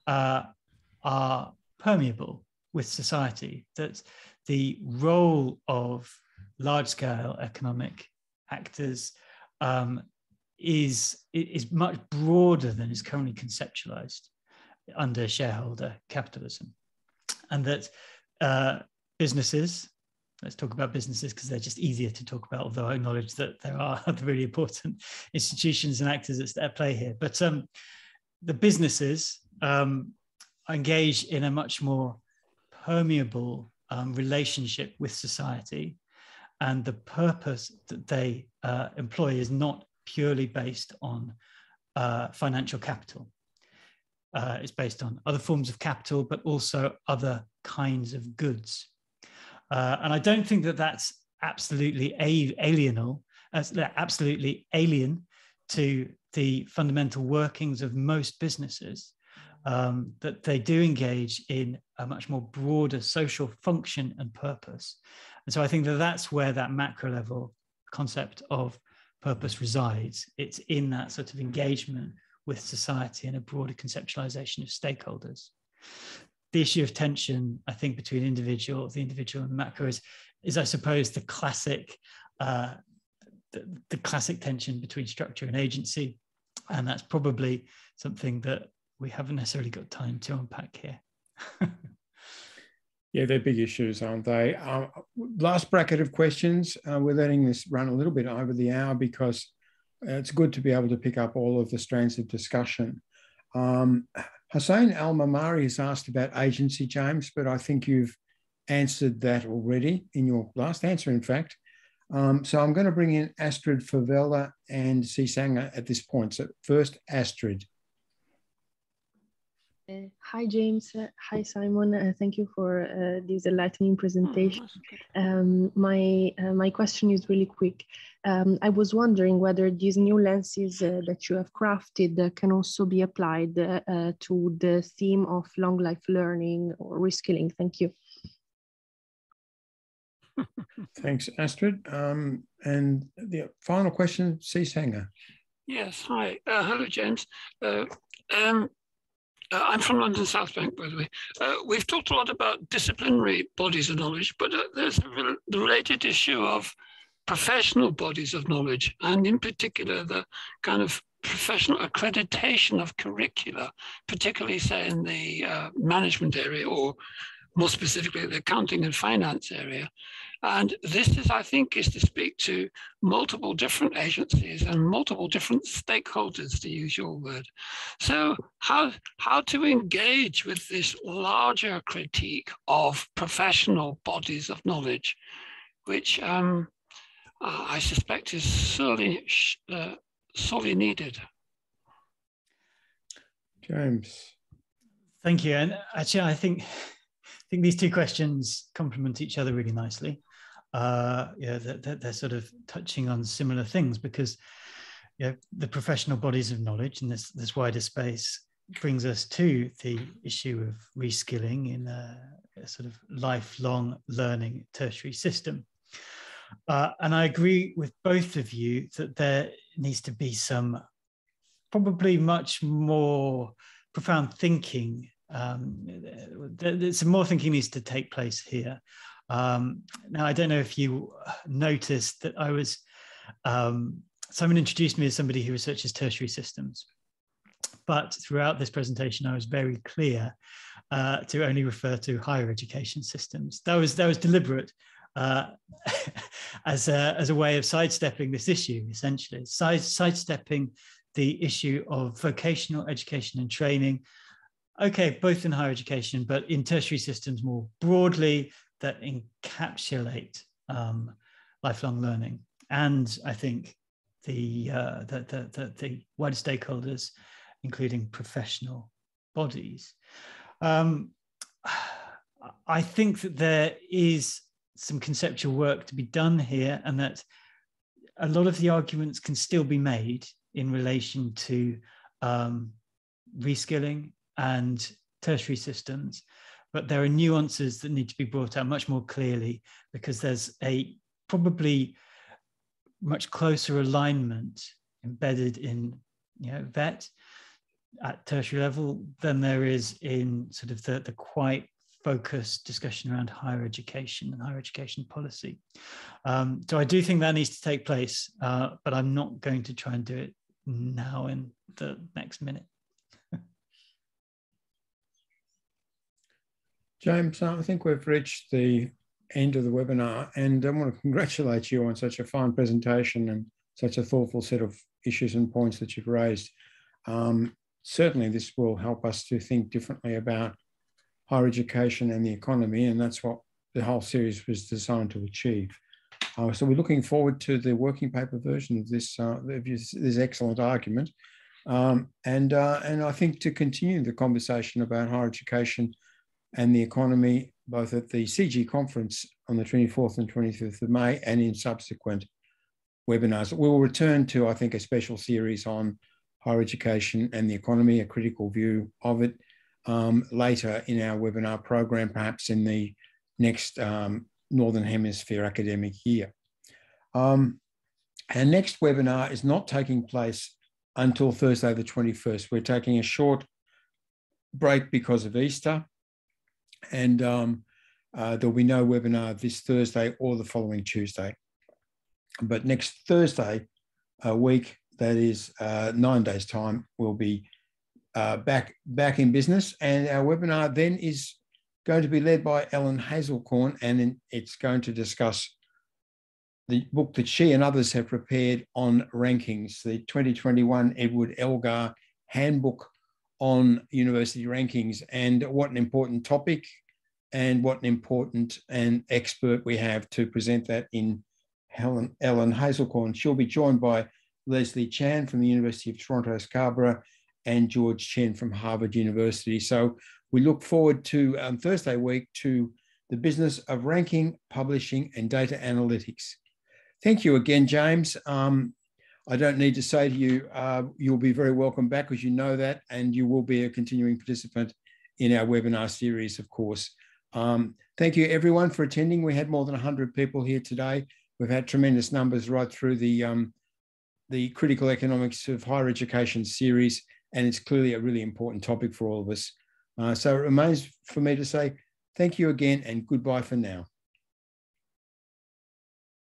are permeable with society, that the role of large-scale economic actors is much broader than is currently conceptualized under shareholder capitalism. And that businesses, let's talk about businesses because they're just easier to talk about, although I acknowledge that there are other really important institutions and actors at play here. But the businesses engage in a much more permeable relationship with society, and the purpose that they employ is not purely based on financial capital. It's based on other forms of capital, but also other kinds of goods. And I don't think that that's absolutely absolutely alien to the fundamental workings of most businesses, that they do engage in a much more broader social function and purpose. And so I think that that's where that macro level concept of purpose resides. It's in that sort of engagement with society and a broader conceptualization of stakeholders. The issue of tension, I think, between the individual and macro is I suppose the classic tension between structure and agency, and that's probably something that we haven't necessarily got time to unpack here. Yeah, they're big issues, aren't they? Last bracket of questions. We're letting this run a little bit over the hour because it's good to be able to pick up all of the strands of discussion. Hussein Al-Mamari has asked about agency, James, but I think you've answered that already in your last answer, in fact. So I'm going to bring in Astrid Favela and Sisanga at this point. So first, Astrid. Hi, James. Hi, Simon. Thank you for this enlightening presentation. My question is really quick. I was wondering whether these new lenses that you have crafted can also be applied to the theme of long life learning or reskilling. Thank you. Thanks, Astrid. And the final question, C. Sanger. Yes, hi. Hello, James. I'm from London South Bank, by the way. We've talked a lot about disciplinary bodies of knowledge, but there's the related issue of professional bodies of knowledge, and in particular, the kind of professional accreditation of curricula, particularly, say, in the management area, or more specifically, the accounting and finance area. And this is, I think, is to speak to multiple different agencies and multiple different stakeholders, to use your word. So how to engage with this larger critique of professional bodies of knowledge, which I suspect is sorely needed. James. Thank you. And actually, I think these two questions complement each other really nicely. They're sort of touching on similar things, because the professional bodies of knowledge in this wider space brings us to the issue of reskilling in a sort of lifelong learning tertiary system. And I agree with both of you that there needs to be some probably much more profound thinking. Some more thinking needs to take place here. Now, I don't know if you noticed that I was, Simon introduced me as somebody who researches tertiary systems, but throughout this presentation, I was very clear to only refer to higher education systems. That was deliberate as a way of sidestepping this issue, essentially, sidestepping the issue of vocational education and training. Okay, both in higher education, but in tertiary systems more broadly, that encapsulate lifelong learning. And I think the wider stakeholders, including professional bodies. I think that there is some conceptual work to be done here, and that a lot of the arguments can still be made in relation to reskilling and tertiary systems, but there are nuances that need to be brought out much more clearly, because there's a probably much closer alignment embedded in VET at tertiary level than there is in sort of the quite focused discussion around higher education and higher education policy. So I do think that needs to take place, but I'm not going to try and do it now in the next minute. James, I think we've reached the end of the webinar, and I want to congratulate you on such a fine presentation and such a thoughtful set of issues and points that you've raised. Certainly this will help us to think differently about higher education and the economy, and that's what the whole series was designed to achieve. So we're looking forward to the working paper version of this excellent argument, and I think to continue the conversation about higher education and the economy, both at the CGHE conference on the 24th and 25th of May and in subsequent webinars. We will return to, I think, a special series on higher education and the economy, a critical view of it, later in our webinar program, perhaps in the next Northern Hemisphere academic year. Our next webinar is not taking place until Thursday the 21st. We're taking a short break because of Easter, and there'll be no webinar this Thursday or the following Tuesday. But next Thursday, a week, that is 9 days' time, we'll be back in business, and our webinar then is going to be led by Ellen Hazelcorn, and it's going to discuss the book that she and others have prepared on rankings, the 2021 Edward Elgar Handbook on University Rankings, and what an important topic and what an important and expert we have to present that in Ellen Hazelcorn. She'll be joined by Leslie Chan from the University of Toronto, Scarborough, and George Chen from Harvard University. So we look forward to Thursday week to the business of ranking, publishing, and data analytics. Thank you again, James. I don't need to say to you, you'll be very welcome back, because you know that, and you will be a continuing participant in our webinar series, of course. Thank you, everyone, for attending. We had more than 100 people here today. We've had tremendous numbers right through the Critical Economics of Higher Education series, and it's clearly a really important topic for all of us. So it remains for me to say thank you again and goodbye for now.